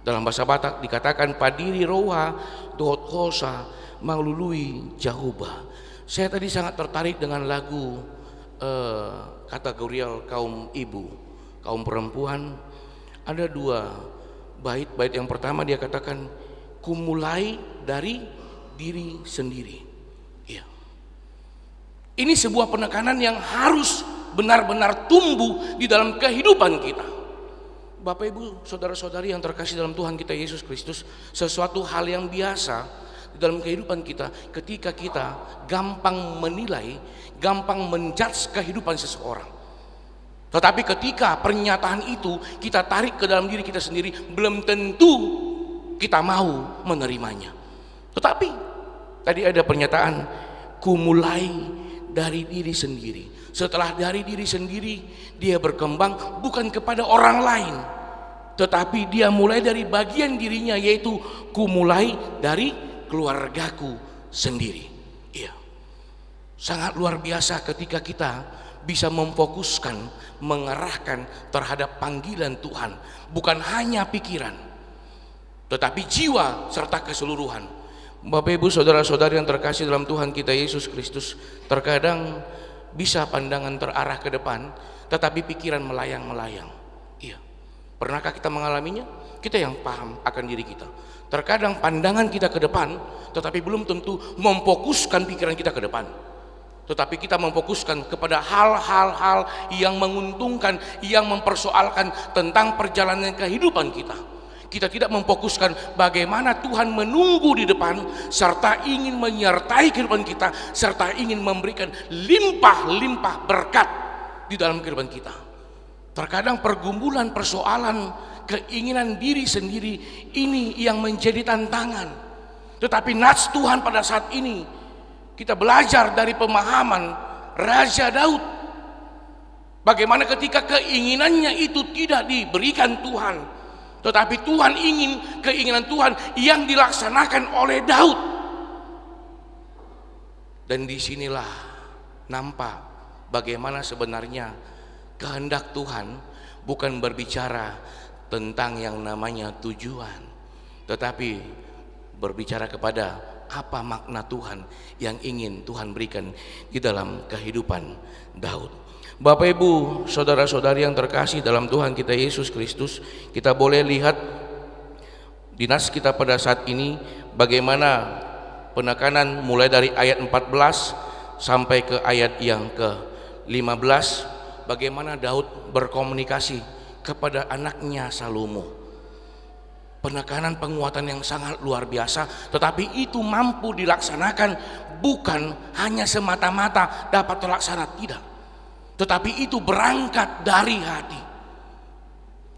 Dalam bahasa Batak dikatakan padiri roha dohot hosa manglului Jahuba. Saya tadi sangat tertarik dengan lagu kategorial kaum ibu, kaum perempuan. Ada dua bait. Bait yang pertama dia katakan, ku mulai dari diri sendiri. Ya. Ini sebuah penekanan yang harus benar-benar tumbuh di dalam kehidupan kita. Bapak Ibu Saudara-saudari yang terkasih dalam Tuhan kita Yesus Kristus, sesuatu hal yang biasa di dalam kehidupan kita ketika kita gampang menilai, gampang menjudge kehidupan seseorang. Tetapi ketika pernyataan itu kita tarik ke dalam diri kita sendiri, belum tentu kita mau menerimanya. Tetapi tadi ada pernyataan, ku mulai dari diri sendiri. Setelah dari diri sendiri, dia berkembang bukan kepada orang lain, tetapi dia mulai dari bagian dirinya, yaitu ku mulai dari keluargaku sendiri. Iya. Sangat luar biasa ketika kita bisa memfokuskan, mengarahkan terhadap panggilan Tuhan, bukan hanya pikiran, tetapi jiwa serta keseluruhan. Bapak Ibu Saudara-saudari yang terkasih dalam Tuhan kita Yesus Kristus, terkadang bisa pandangan terarah ke depan, tetapi pikiran melayang-melayang. Iya. Pernahkah kita mengalaminya? Kita yang paham akan diri kita. Terkadang pandangan kita ke depan, tetapi belum tentu memfokuskan pikiran kita ke depan. Tetapi kita memfokuskan kepada hal-hal yang menguntungkan, yang mempersoalkan tentang perjalanan kehidupan kita. Kita tidak memfokuskan bagaimana Tuhan menunggu di depan, serta ingin menyertai kehidupan kita, serta ingin memberikan limpah-limpah berkat di dalam kehidupan kita. Terkadang pergumulan, persoalan, keinginan diri sendiri ini yang menjadi tantangan. Tetapi nats Tuhan pada saat ini, kita belajar dari pemahaman Raja Daud, bagaimana ketika keinginannya itu tidak diberikan Tuhan, tetapi Tuhan ingin keinginan Tuhan yang dilaksanakan oleh Daud. Dan disinilah nampak bagaimana sebenarnya kehendak Tuhan bukan berbicara tentang yang namanya tujuan, tetapi berbicara kepada apa makna Tuhan yang ingin Tuhan berikan di dalam kehidupan Daud. Bapak Ibu Saudara-saudari yang terkasih dalam Tuhan kita Yesus Kristus, kita boleh lihat di nas kita pada saat ini bagaimana penekanan mulai dari ayat 14 sampai ke ayat yang ke-15, bagaimana Daud berkomunikasi kepada anaknya Salomo. Penekanan penguatan yang sangat luar biasa, tetapi itu mampu dilaksanakan bukan hanya semata-mata dapat terlaksana, tidak, tetapi itu berangkat dari hati.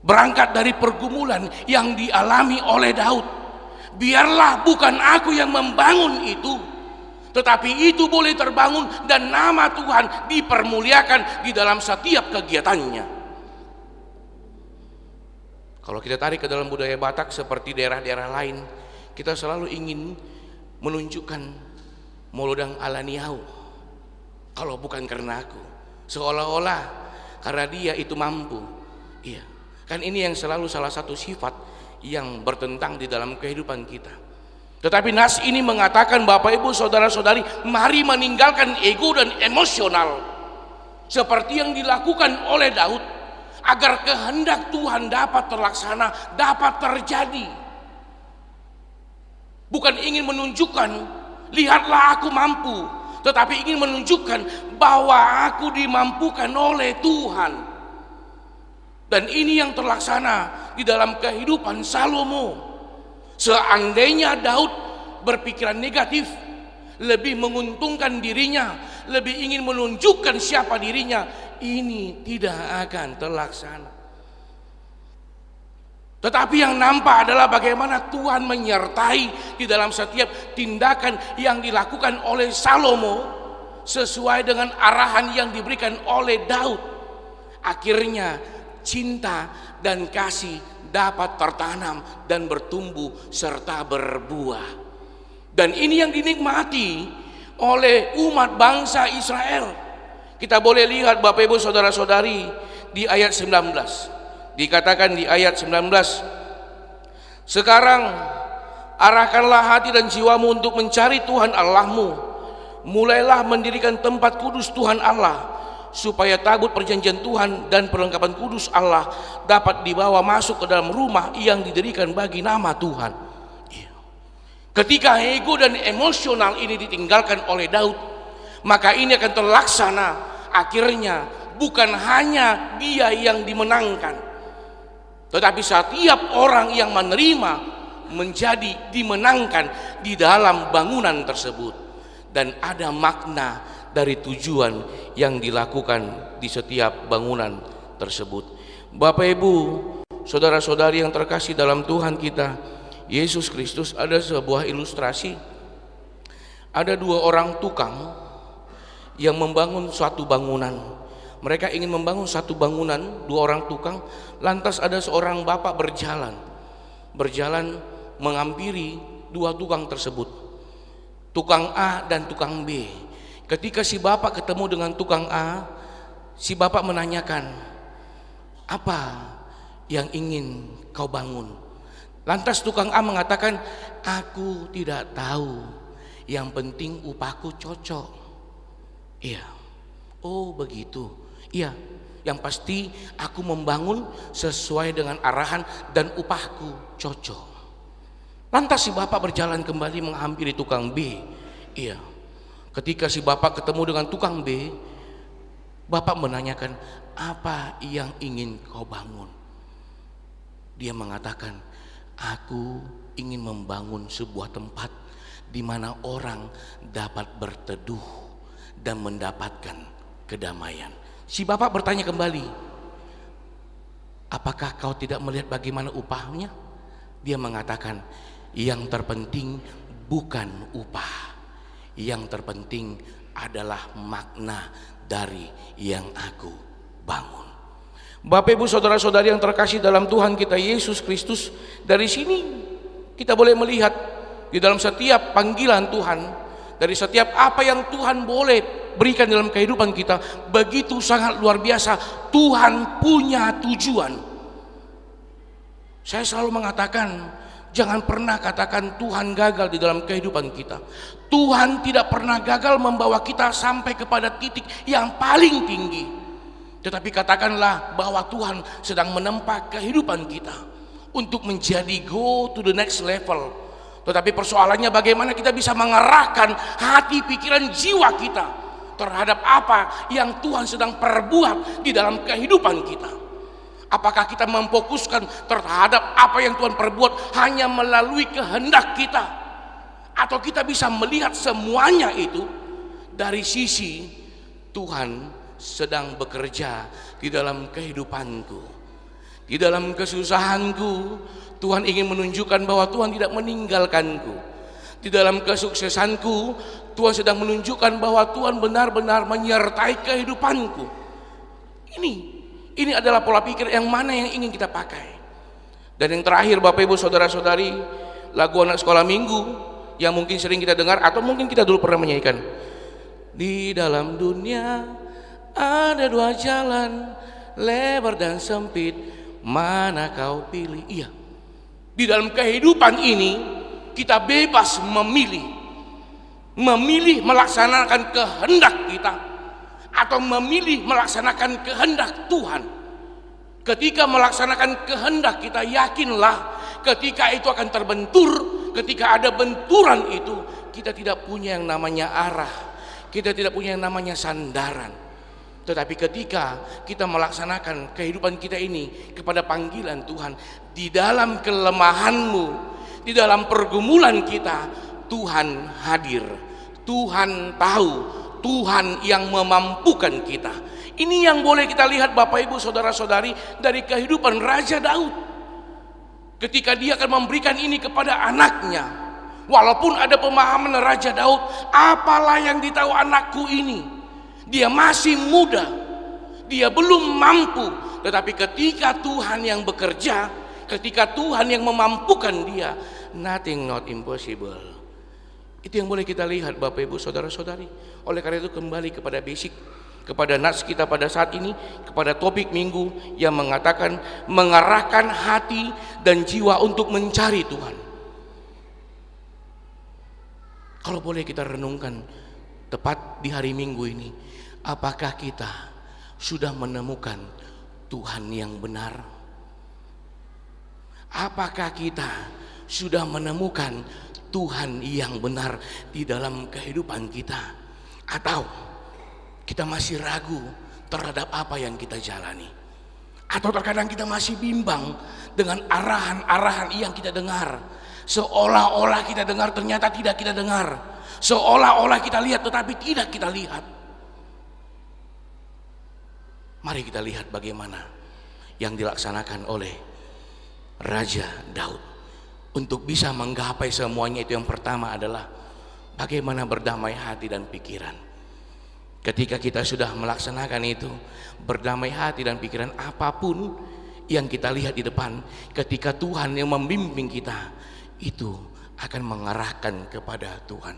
berangkat dari pergumulan yang dialami oleh Daud. Biarlah bukan aku yang membangun itu, tetapi itu boleh terbangun dan nama Tuhan dipermuliakan di dalam setiap kegiatannya. Kalau kita tarik ke dalam budaya Batak seperti daerah-daerah lain, kita selalu ingin menunjukkan molodang alaniau. Kalau bukan karena aku, seolah-olah karena dia itu mampu. Iya, kan ini yang selalu salah satu sifat yang bertentang di dalam kehidupan kita. Tetapi nas ini mengatakan, Bapak Ibu saudara-saudari, mari meninggalkan ego dan emosional seperti yang dilakukan oleh Daud, agar kehendak Tuhan dapat terlaksana, dapat terjadi. Bukan ingin menunjukkan, lihatlah aku mampu, tetapi ingin menunjukkan bahwa aku dimampukan oleh Tuhan. Dan ini yang terlaksana di dalam kehidupan Salomo. Seandainya Daud berpikiran negatif, lebih menguntungkan dirinya, lebih ingin menunjukkan siapa dirinya, ini tidak akan terlaksana. Tetapi yang nampak adalah bagaimana Tuhan menyertai di dalam setiap tindakan yang dilakukan oleh Salomo sesuai dengan arahan yang diberikan oleh Daud. Akhirnya cinta dan kasih dapat tertanam dan bertumbuh serta berbuah. Dan ini yang dinikmati oleh umat bangsa Israel. Kita boleh lihat Bapak Ibu saudara-saudari di ayat 19. Dikatakan di ayat 19, sekarang arahkanlah hati dan jiwamu untuk mencari Tuhan Allahmu. Mulailah mendirikan tempat kudus Tuhan Allah, supaya tabut perjanjian Tuhan dan perlengkapan kudus Allah dapat dibawa masuk ke dalam rumah yang didirikan bagi nama Tuhan. Ketika ego dan emosional ini ditinggalkan oleh Daud, maka ini akan terlaksana. Akhirnya bukan hanya dia yang dimenangkan, tetapi setiap orang yang menerima menjadi dimenangkan di dalam bangunan tersebut. Dan ada makna dari tujuan yang dilakukan di setiap bangunan tersebut. Bapak Ibu saudara-saudari yang terkasih dalam Tuhan kita Yesus Kristus, ada sebuah ilustrasi. Ada dua orang tukang yang membangun suatu bangunan. Mereka ingin membangun satu bangunan, dua orang tukang. Lantas ada seorang bapak berjalan menghampiri dua tukang tersebut, tukang A dan tukang B. Ketika si bapak ketemu dengan tukang A, si bapak menanyakan, apa yang ingin kau bangun? Lantas tukang A mengatakan, aku tidak tahu, yang penting upahku cocok. Iya. Oh begitu. Iya, yang pasti aku membangun sesuai dengan arahan dan upahku cocok. Lantas si bapak berjalan kembali menghampiri tukang B. Iya. Ketika si bapak ketemu dengan tukang B, bapak menanyakan, apa yang ingin kau bangun? Dia mengatakan, aku ingin membangun sebuah tempat di mana orang dapat berteduh dan mendapatkan kedamaian. Si bapak bertanya kembali, apakah kau tidak melihat bagaimana upahnya? Dia mengatakan, yang terpenting bukan upah, yang terpenting adalah makna dari yang aku bangun. Bapak Ibu saudara-saudari yang terkasih dalam Tuhan kita Yesus Kristus, dari sini kita boleh melihat di dalam setiap panggilan Tuhan, dari setiap apa yang Tuhan boleh berikan dalam kehidupan kita, begitu sangat luar biasa. Tuhan punya tujuan. Saya selalu mengatakan, jangan pernah katakan Tuhan gagal di dalam kehidupan kita. Tuhan tidak pernah gagal membawa kita sampai kepada titik yang paling tinggi. Tetapi katakanlah bahwa Tuhan sedang menempa kehidupan kita untuk menjadi go to the next level. Tetapi persoalannya bagaimana kita bisa mengarahkan hati, pikiran, jiwa kita terhadap apa yang Tuhan sedang perbuat di dalam kehidupan kita. Apakah kita memfokuskan terhadap apa yang Tuhan perbuat hanya melalui kehendak kita, atau kita bisa melihat semuanya itu dari sisi Tuhan sedang bekerja di dalam kehidupanku. Di dalam kesusahanku, Tuhan ingin menunjukkan bahwa Tuhan tidak meninggalkanku. Di dalam kesuksesanku, Tuhan sedang menunjukkan bahwa Tuhan benar-benar menyertai kehidupanku. Ini adalah pola pikir yang mana yang ingin kita pakai. Dan yang terakhir, Bapak Ibu Saudara-saudari, lagu anak sekolah minggu yang mungkin sering kita dengar atau mungkin kita dulu pernah menyanyikan. Di dalam dunia ada dua jalan, lebar dan sempit, mana kau pilih? Iya, di dalam kehidupan ini kita bebas memilih melaksanakan kehendak kita atau memilih melaksanakan kehendak Tuhan. Ketika melaksanakan kehendak kita, yakinlah ketika itu akan terbentur. Ketika ada benturan itu, kita tidak punya yang namanya arah, kita tidak punya yang namanya sandaran. Tetapi ketika kita melaksanakan kehidupan kita ini kepada panggilan Tuhan, di dalam kelemahanmu, di dalam pergumulan kita, Tuhan hadir, Tuhan tahu, Tuhan yang memampukan kita. Ini yang boleh kita lihat Bapak Ibu Saudara-saudari dari kehidupan Raja Daud. Ketika dia akan memberikan ini kepada anaknya, walaupun ada pemahaman Raja Daud, apalah yang ditahu anakku ini, dia masih muda, dia belum mampu. Tetapi ketika Tuhan yang bekerja, ketika Tuhan yang memampukan dia, nothing not impossible. Itu yang boleh kita lihat Bapak Ibu Saudara-saudari. Oleh karena itu kembali kepada basic, kepada nats kita pada saat ini, kepada topik minggu yang mengatakan mengarahkan hati dan jiwa untuk mencari Tuhan. Kalau boleh kita renungkan tepat di hari Minggu ini, apakah kita sudah menemukan Tuhan yang benar? Apakah kita sudah menemukan Tuhan yang benar di dalam kehidupan kita? Atau kita masih ragu terhadap apa yang kita jalani? Atau terkadang kita masih bimbang dengan arahan-arahan yang kita dengar. Seolah-olah kita dengar ternyata tidak kita dengar. Seolah-olah kita lihat tetapi tidak kita lihat. Mari kita lihat bagaimana yang dilaksanakan oleh Raja Daud untuk bisa menggapai semuanya. Itu yang pertama adalah bagaimana berdamai hati dan pikiran. Ketika kita sudah melaksanakan itu, berdamai hati dan pikiran, apapun yang kita lihat di depan, ketika Tuhan yang membimbing kita, itu akan mengarahkan kepada Tuhan.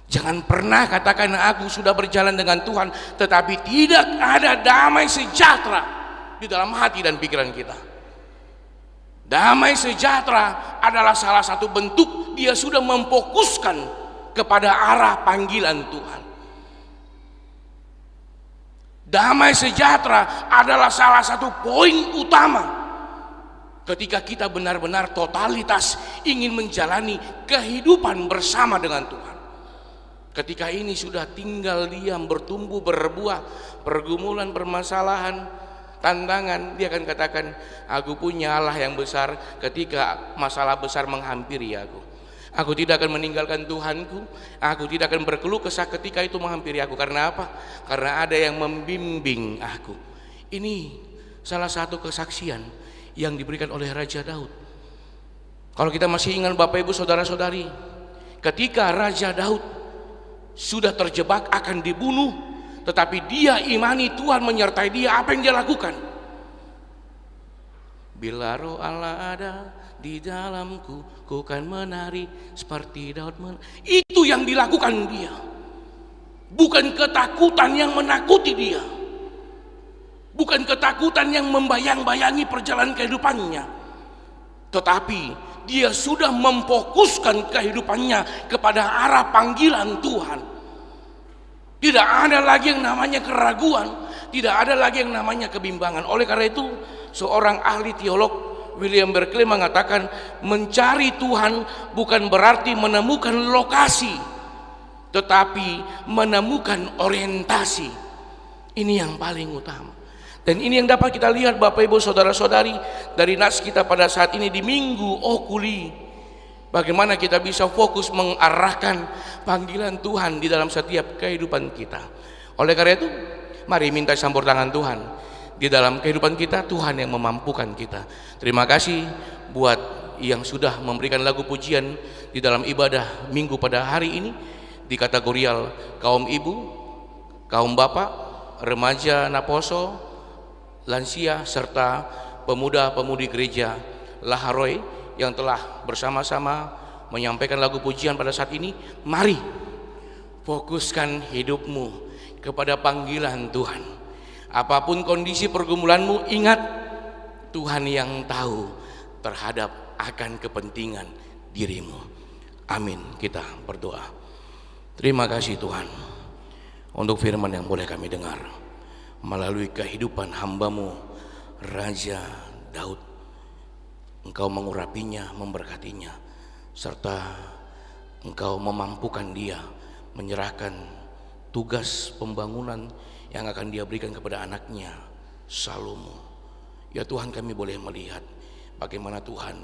Jangan pernah katakan aku sudah berjalan dengan Tuhan, tetapi tidak ada damai sejahtera di dalam hati dan pikiran kita. Damai sejahtera adalah salah satu bentuk dia sudah memfokuskan kepada arah panggilan Tuhan. Damai sejahtera adalah salah satu poin utama ketika kita benar-benar totalitas ingin menjalani kehidupan bersama dengan Tuhan. Ketika ini sudah tinggal diam, bertumbuh, berbuah, pergumulan, permasalahan, tantangan, dia akan katakan, aku punya Allah yang besar ketika masalah besar menghampiri aku. Aku tidak akan meninggalkan Tuhanku, aku tidak akan berkeluh kesah ketika itu menghampiri aku. Karena apa? Karena ada yang membimbing aku. Ini salah satu kesaksian yang diberikan oleh Raja Daud. Kalau kita masih ingat Bapak Ibu Saudara-saudari, ketika Raja Daud sudah terjebak akan dibunuh, tetapi dia imani Tuhan menyertai dia, apa yang dia lakukan? Bila roh Allah ada di dalamku, ku kan menari seperti Daud Itu yang dilakukan dia. Bukan ketakutan yang menakuti dia, bukan ketakutan yang membayang-bayangi perjalanan kehidupannya, tetapi dia sudah memfokuskan kehidupannya kepada arah panggilan Tuhan. Tidak ada lagi yang namanya keraguan, tidak ada lagi yang namanya kebimbangan. Oleh karena itu, seorang ahli teolog William Berkeley mengatakan, mencari Tuhan bukan berarti menemukan lokasi, tetapi menemukan orientasi. Ini yang paling utama. Dan ini yang dapat kita lihat Bapak Ibu Saudara-saudari dari nats kita pada saat ini di Minggu Okuli. Bagaimana kita bisa fokus mengarahkan panggilan Tuhan di dalam setiap kehidupan kita. Oleh karena itu, mari minta campur tangan Tuhan. di dalam kehidupan kita, Tuhan yang memampukan kita. Terima kasih buat yang sudah memberikan lagu pujian di dalam ibadah minggu pada hari ini di kategorial kaum ibu, kaum bapak, remaja Naposo, lansia, serta pemuda-pemudi gereja Laharoy yang telah bersama-sama menyampaikan lagu pujian pada saat ini. Mari fokuskan hidupmu kepada panggilan Tuhan. Apapun kondisi pergumulanmu, ingat Tuhan yang tahu terhadap akan kepentingan dirimu. Amin. Kita berdoa. Terima kasih Tuhan untuk firman yang boleh kami dengar melalui kehidupan hamba-Mu Raja Daud. Engkau mengurapinya, memberkatinya, serta Engkau memampukan dia menyerahkan tugas pembangunan yang akan dia berikan kepada anaknya Salomo. Ya Tuhan, kami boleh melihat bagaimana Tuhan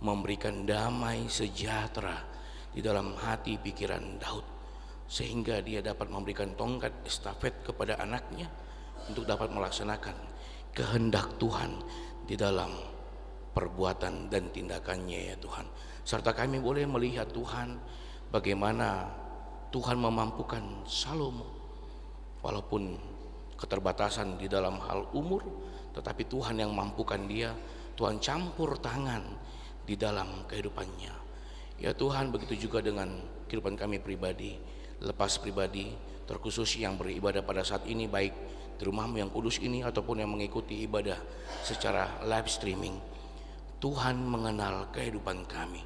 memberikan damai sejahtera di dalam hati pikiran Daud, sehingga dia dapat memberikan tongkat estafet kepada anaknya untuk dapat melaksanakan kehendak Tuhan di dalam perbuatan dan tindakannya ya Tuhan. Serta kami boleh melihat Tuhan bagaimana Tuhan memampukan Salomo, walaupun keterbatasan di dalam hal umur, tetapi Tuhan yang mampukan dia. Tuhan campur tangan di dalam kehidupannya. Ya Tuhan, begitu juga dengan kehidupan kami pribadi, lepas pribadi, terkhusus yang beribadah pada saat ini, baik di rumahmu yang kudus ini ataupun yang mengikuti ibadah secara live streaming. Tuhan mengenal kehidupan kami.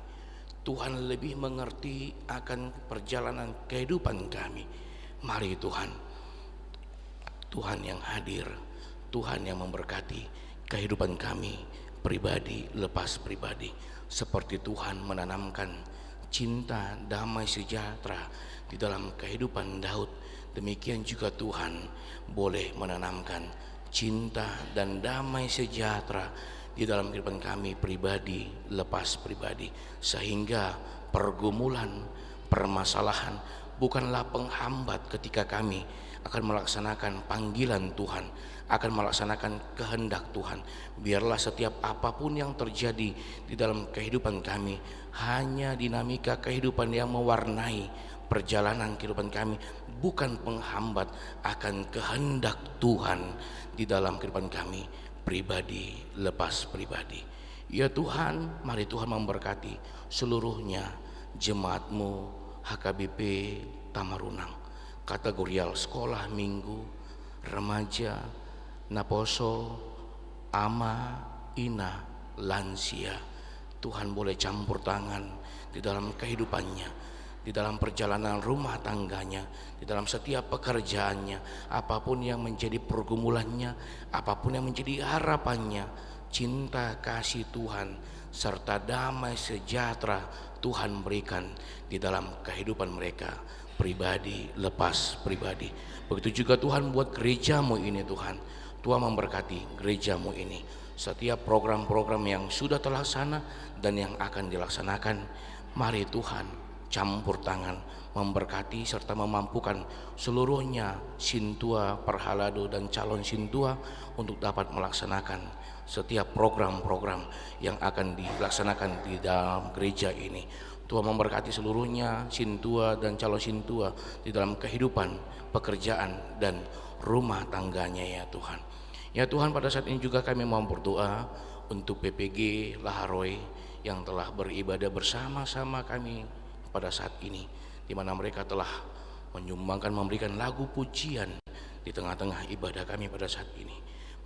Tuhan lebih mengerti akan perjalanan kehidupan kami. Mari Tuhan, Tuhan yang hadir, Tuhan yang memberkati kehidupan kami pribadi, lepas pribadi. Seperti Tuhan menanamkan cinta, damai sejahtera di dalam kehidupan Daud, demikian juga Tuhan boleh menanamkan cinta dan damai sejahtera di dalam kehidupan kami pribadi, lepas pribadi, sehingga pergumulan, permasalahan bukanlah penghambat ketika kami akan melaksanakan panggilan Tuhan, akan melaksanakan kehendak Tuhan. Biarlah setiap apapun yang terjadi di dalam kehidupan kami hanya dinamika kehidupan yang mewarnai perjalanan kehidupan kami, bukan penghambat akan kehendak Tuhan di dalam kehidupan kami pribadi, lepas pribadi. Ya Tuhan, mari Tuhan memberkati seluruhnya jemaat-Mu HKBP Tamarunang, kategorial sekolah minggu, remaja, Naposo, ama, ina, lansia. Tuhan boleh campur tangan di dalam kehidupannya, di dalam perjalanan rumah tangganya, di dalam setiap pekerjaannya, apapun yang menjadi pergumulannya, apapun yang menjadi harapannya, cinta kasih Tuhan serta damai sejahtera Tuhan berikan di dalam kehidupan mereka pribadi, lepas pribadi. Begitu juga Tuhan buat gereja-Mu ini Tuhan. Tuhan memberkati gereja-Mu ini, setiap program-program yang sudah terlaksana dan yang akan dilaksanakan. Mari Tuhan campur tangan, memberkati serta memampukan seluruhnya sintua, perhalado dan calon sintua untuk dapat melaksanakan setiap program-program yang akan dilaksanakan di dalam gereja ini. Tuhan memberkati seluruhnya sintua dan calon sintua di dalam kehidupan, pekerjaan dan rumah tangganya ya Tuhan. Ya Tuhan, pada saat ini juga kami mau berdoa untuk PPG Laharoy yang telah beribadah bersama-sama kami pada saat ini, di mana mereka telah menyumbangkan, memberikan lagu pujian di tengah-tengah ibadah kami pada saat ini.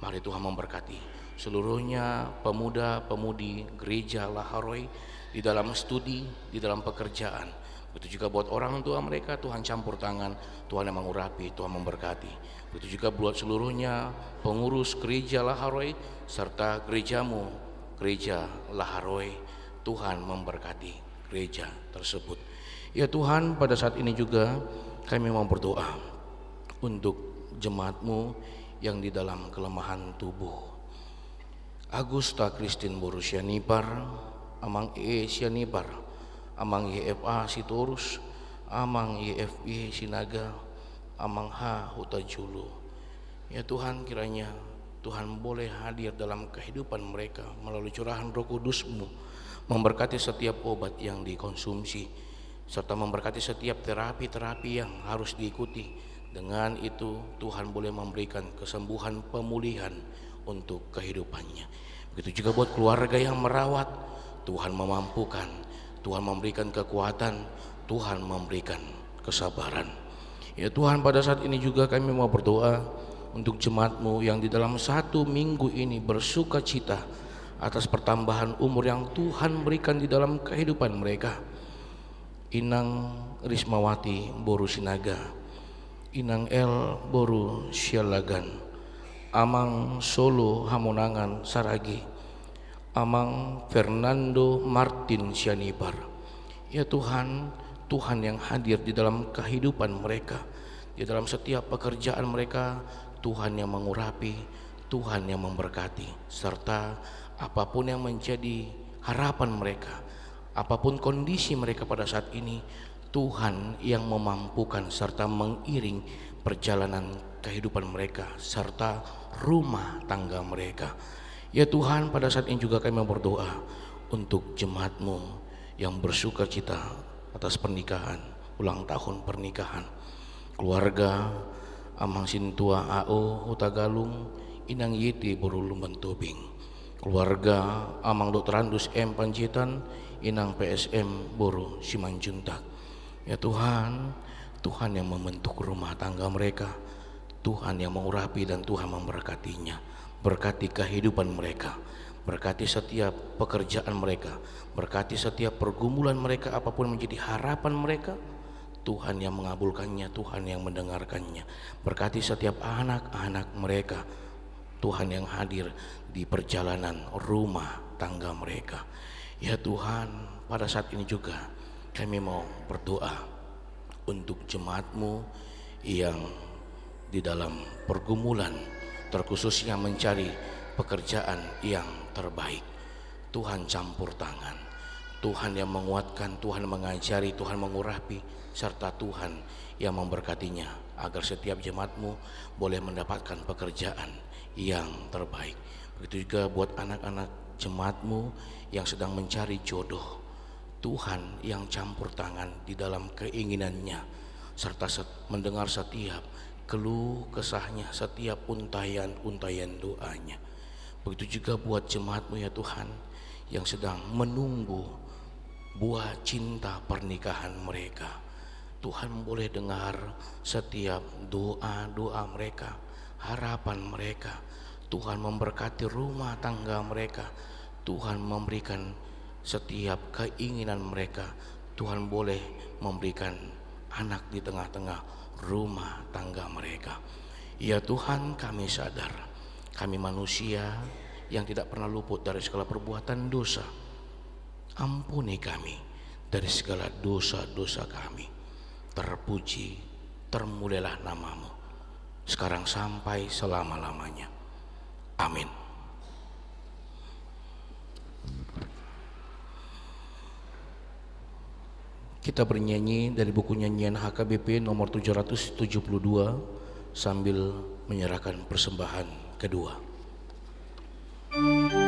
Mari Tuhan memberkati seluruhnya pemuda-pemudi gereja Laharoy di dalam studi, di dalam pekerjaan. Begitu juga buat orang tua mereka, Tuhan campur tangan, Tuhan yang mengurapi, Tuhan memberkati. Begitu juga buat seluruhnya pengurus gereja Laharoy serta gereja-Mu, gereja Laharoy. Tuhan memberkati gereja tersebut. Ya Tuhan, pada saat ini juga kami mau berdoa untuk jemaat-Mu yang di dalam kelemahan tubuh. Agusta Christine Borussia Nipar, Amang Sianipar, Amang YFA Sitorus, Amang YFI Sinaga, Amang H Huta Julu. Ya Tuhan, kiranya Tuhan boleh hadir dalam kehidupan mereka melalui curahan Roh Kudus-Mu, memberkati setiap obat yang dikonsumsi, serta memberkati setiap terapi-terapi yang harus diikuti. Dengan itu Tuhan boleh memberikan kesembuhan, pemulihan untuk kehidupannya. Begitu juga buat keluarga yang merawat, Tuhan memampukan, Tuhan memberikan kekuatan, Tuhan memberikan kesabaran. Ya Tuhan, pada saat ini juga kami mau berdoa untuk jemaat-Mu yang di dalam 1 minggu ini bersuka cita atas pertambahan umur yang Tuhan berikan di dalam kehidupan mereka. Inang Rismawati Boru Sinaga, Inang El Boru Sialagan, Amang Solo Hamonangan Saragi, Amang Fernando Martin Sianipar. Ya Tuhan, Tuhan yang hadir di dalam kehidupan mereka, di dalam setiap pekerjaan mereka, Tuhan yang mengurapi, Tuhan yang memberkati, serta apapun yang menjadi harapan mereka, apapun kondisi mereka pada saat ini, Tuhan yang memampukan serta mengiring perjalanan kehidupan mereka serta rumah tangga mereka. Ya Tuhan, pada saat ini juga kami berdoa untuk jemaat-Mu yang bersuka cita atas pernikahan, ulang tahun pernikahan, keluarga Amang Sintua AO Hutagalung, Inang Yiti Borulumban Tobing, keluarga Amang Dr. Andus M. Panjitan, Inang PSM Boru Simanjuntak. Ya Tuhan, Tuhan yang membentuk rumah tangga mereka, Tuhan yang mengurapi dan Tuhan memberkatinya. Berkati kehidupan mereka, berkati setiap pekerjaan mereka, berkati setiap pergumulan mereka, apapun menjadi harapan mereka, Tuhan yang mengabulkannya, Tuhan yang mendengarkannya. Berkati setiap anak-anak mereka, Tuhan yang hadir di perjalanan rumah tangga mereka. Ya Tuhan, pada saat ini juga kami mau berdoa untuk jemaat-Mu yang di dalam pergumulan, terkhususnya mencari pekerjaan yang terbaik. Tuhan campur tangan, Tuhan yang menguatkan, Tuhan mengajari, Tuhan mengurapi, serta Tuhan yang memberkatinya agar setiap jemaat-Mu boleh mendapatkan pekerjaan yang terbaik. Begitu juga buat anak-anak jemaat-Mu yang sedang mencari jodoh, Tuhan yang campur tangan di dalam keinginannya, serta mendengar setiap keluh kesahnya, setiap untayan-untayan doanya. Begitu juga buat jemaat-Mu ya Tuhan yang sedang menunggu buah cinta pernikahan mereka. Tuhan boleh dengar setiap doa-doa mereka, harapan mereka. Tuhan memberkati rumah tangga mereka, Tuhan memberikan setiap keinginan mereka. Tuhan boleh memberikan anak di tengah-tengah rumah tangga mereka. Ya Tuhan, kami sadar kami manusia yang tidak pernah luput dari segala perbuatan dosa. Ampuni kami dari segala dosa-dosa kami. Terpuji, termulialah nama-Mu sekarang sampai selama-lamanya. Amin. Kita bernyanyi dari buku nyanyian HKBP nomor 772 sambil menyerahkan persembahan kedua. Oh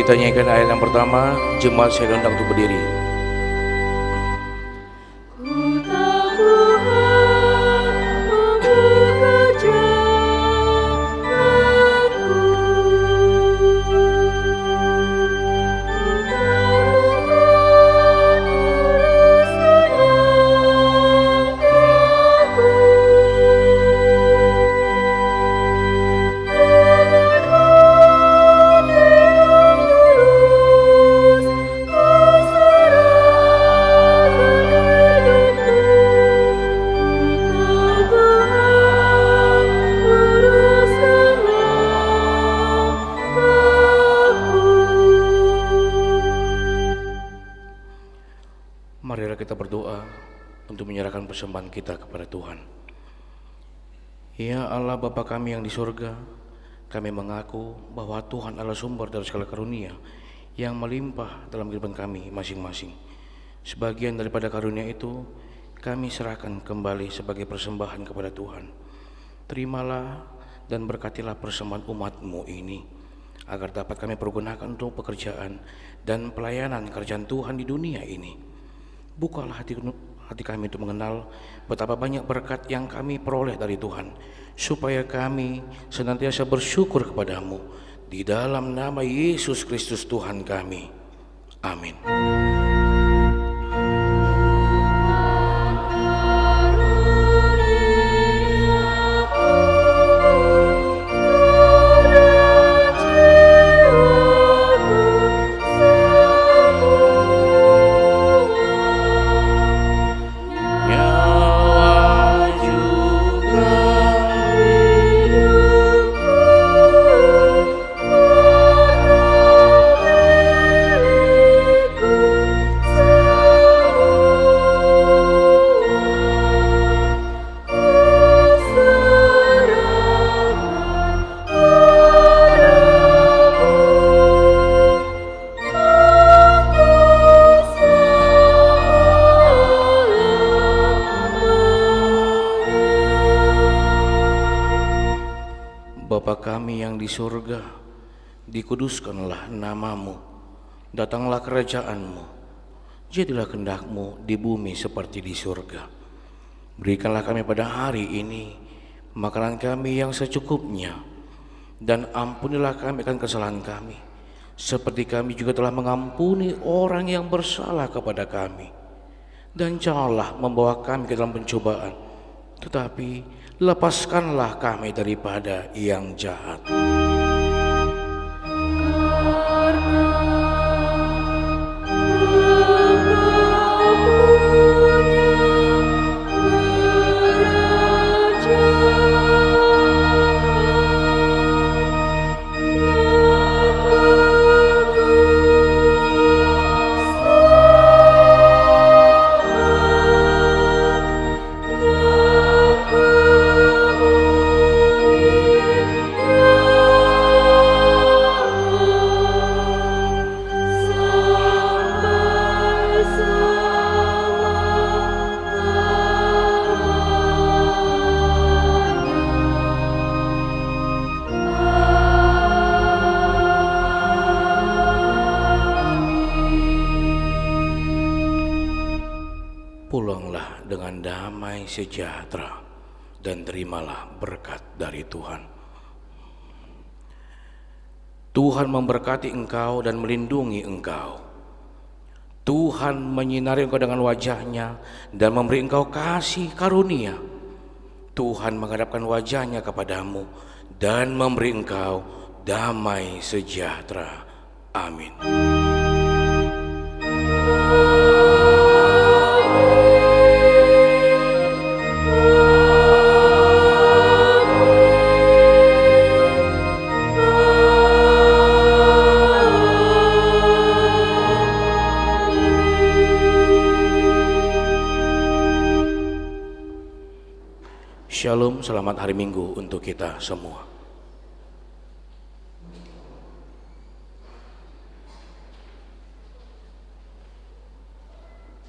Kita nyanyikan ayat yang pertama, jemaat saya undang untuk berdiri. Marilah kita berdoa untuk menyerahkan persembahan kita kepada Tuhan. Ya Allah Bapa kami yang di surga, kami mengaku bahwa Tuhan adalah sumber dari segala karunia yang melimpah dalam kehidupan kami masing-masing. Sebagian daripada karunia itu kami serahkan kembali sebagai persembahan kepada Tuhan. Terimalah dan berkatilah persembahan umat-Mu ini, agar dapat kami pergunakan untuk pekerjaan dan pelayanan kerjaan Tuhan di dunia ini. Bukalah hati kami untuk mengenal betapa banyak berkat yang kami peroleh dari Tuhan, supaya kami senantiasa bersyukur kepadamu. Di dalam nama Yesus Kristus Tuhan kami. Amin. Bapa kami yang di surga, dikuduskanlah namamu, datanglah kerajaanmu, jadilah kehendak-Mu di bumi seperti di surga. Berikanlah kami pada hari ini makanan kami yang secukupnya, dan ampunilah kami akan kesalahan kami, seperti kami juga telah mengampuni orang yang bersalah kepada kami. Dan janganlah membawa kami ke dalam pencobaan, tetapi lepaskanlah kami daripada yang jahat. Pulanglah dengan damai sejahtera dan terimalah berkat dari Tuhan. Tuhan memberkati engkau dan melindungi engkau. Tuhan menyinari engkau dengan wajah-Nya dan memberi engkau kasih karunia. Tuhan menghadapkan wajah-Nya kepadamu dan memberi engkau damai sejahtera. Amin. Shalom, selamat hari Minggu untuk kita semua.